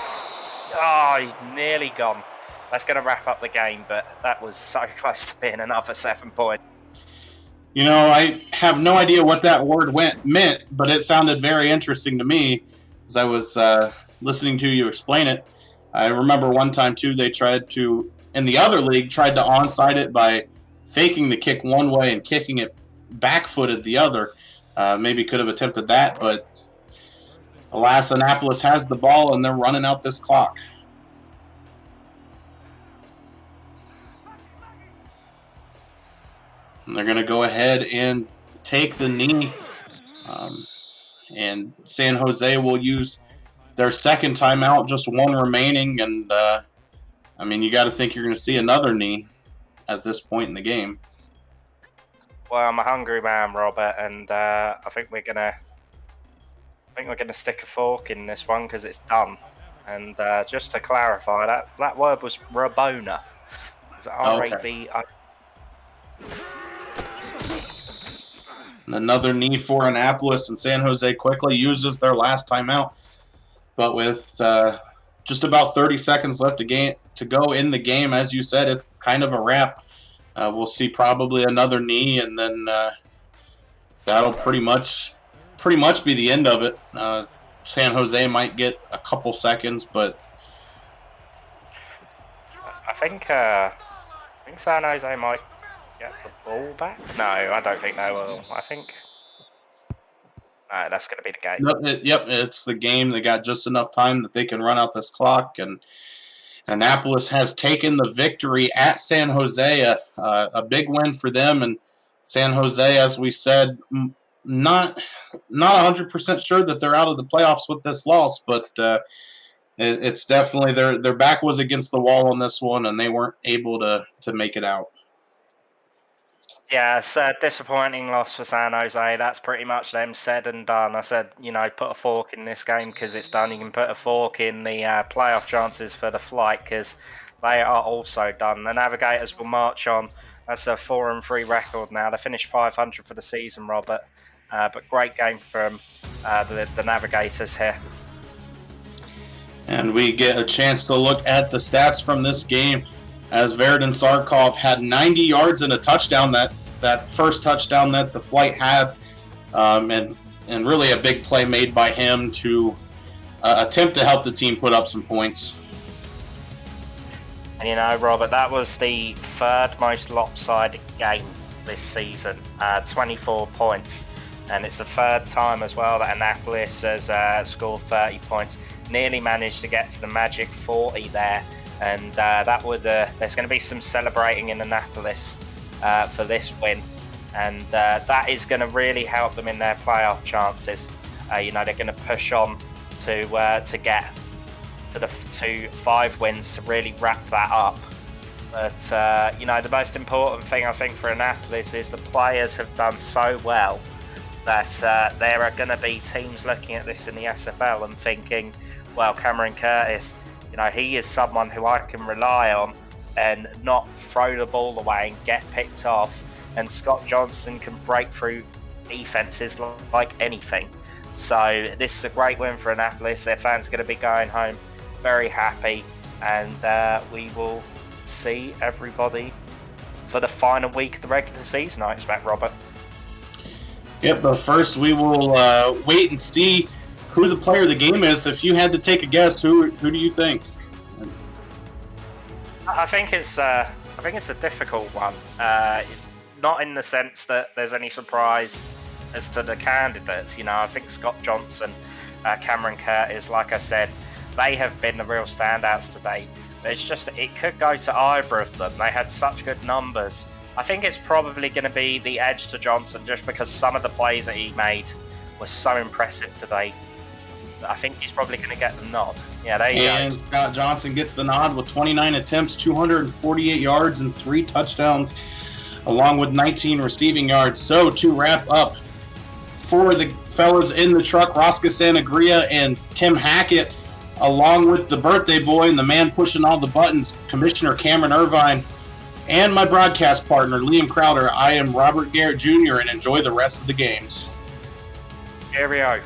nearly gone. That's going to wrap up the game, but that was so close to being another 7 points. You know, I have no idea what that word meant, but it sounded very interesting to me as I was listening to you explain it. I remember one time, too, they tried to, in the other league, tried to onside it by faking the kick one way and kicking it back-footed the other. Maybe could have attempted that, but alas, Annapolis has the ball, and they're running out this clock. And they're going to go ahead and take the knee. And San Jose will use their second timeout, just one remaining. And, you got to think you're going to see another knee at this point in the game. Well, I'm a hungry man, Robert, and I think we're gonna stick a fork in this one because it's done. And just to clarify, that word was Rabona. It's R-A-B-O. And another knee for Annapolis, and San Jose quickly uses their last timeout. But with just about 30 seconds left to go in the game, as you said, it's kind of a wrap. We'll see probably another knee, and then that'll pretty much be the end of it. San Jose might get a couple seconds, but I think San Jose might get the ball back. No, I don't think they will. I think that's going to be the game. Yep, it's the game. They got just enough time that they can run out this clock, and Annapolis has taken the victory at San Jose, a big win for them. And San Jose, as we said, not 100% sure that they're out of the playoffs with this loss, but it's definitely their back was against the wall on this one, and they weren't able to make it out. Yeah, it's a disappointing loss for San Jose. That's pretty much them said and done. I said, put a fork in this game because it's done. You can put a fork in the playoff chances for the Flight because they are also done. The Navigators will march on. That's a 4-3 record now. They finished 500 for the season, Robert. But great game from the Navigators here. And we get a chance to look at the stats from this game. As Verdun Sarkov had 90 yards and a touchdown, that first touchdown that the Flight had, and really a big play made by him to attempt to help the team put up some points. And Robert, that was the third most lopsided game this season, 24 points. And it's the third time as well that Annapolis has scored 30 points. Nearly managed to get to the magic 40 there. And there's going to be some celebrating in Annapolis for this win, and that is going to really help them in their playoff chances. They're going to push on to get to 5 wins to really wrap that up. But the most important thing I think for Annapolis is the players have done so well that there are going to be teams looking at this in the SFL and thinking, well, Cameron Curtis, he is someone who I can rely on and not throw the ball away and get picked off. And Scott Johnson can break through defenses like anything. So this is a great win for Annapolis. Their fans are going to be going home very happy. And we will see everybody for the final week of the regular season, I expect, Robert. Yep, but first we will wait and see who the player of the game is. If you had to take a guess, who do you think? I think it's a difficult one. Not in the sense that there's any surprise as to the candidates. I think Scott Johnson, Cameron Curtis, like I said, they have been the real standouts today. But it's just it could go to either of them. They had such good numbers. I think it's probably going to be the edge to Johnson just because some of the plays that he made were so impressive today. I think he's probably going to get the nod. Yeah, there you go. And Scott Johnson gets the nod with 29 attempts, 248 yards, and 3 touchdowns, along with 19 receiving yards. So to wrap up for the fellas in the truck, Rosca Santagria and Tim Hackett, along with the birthday boy and the man pushing all the buttons, Commissioner Cameron Irvine, and my broadcast partner, Liam Crowder. I am Robert Garrett Jr., and enjoy the rest of the games. Cheerio.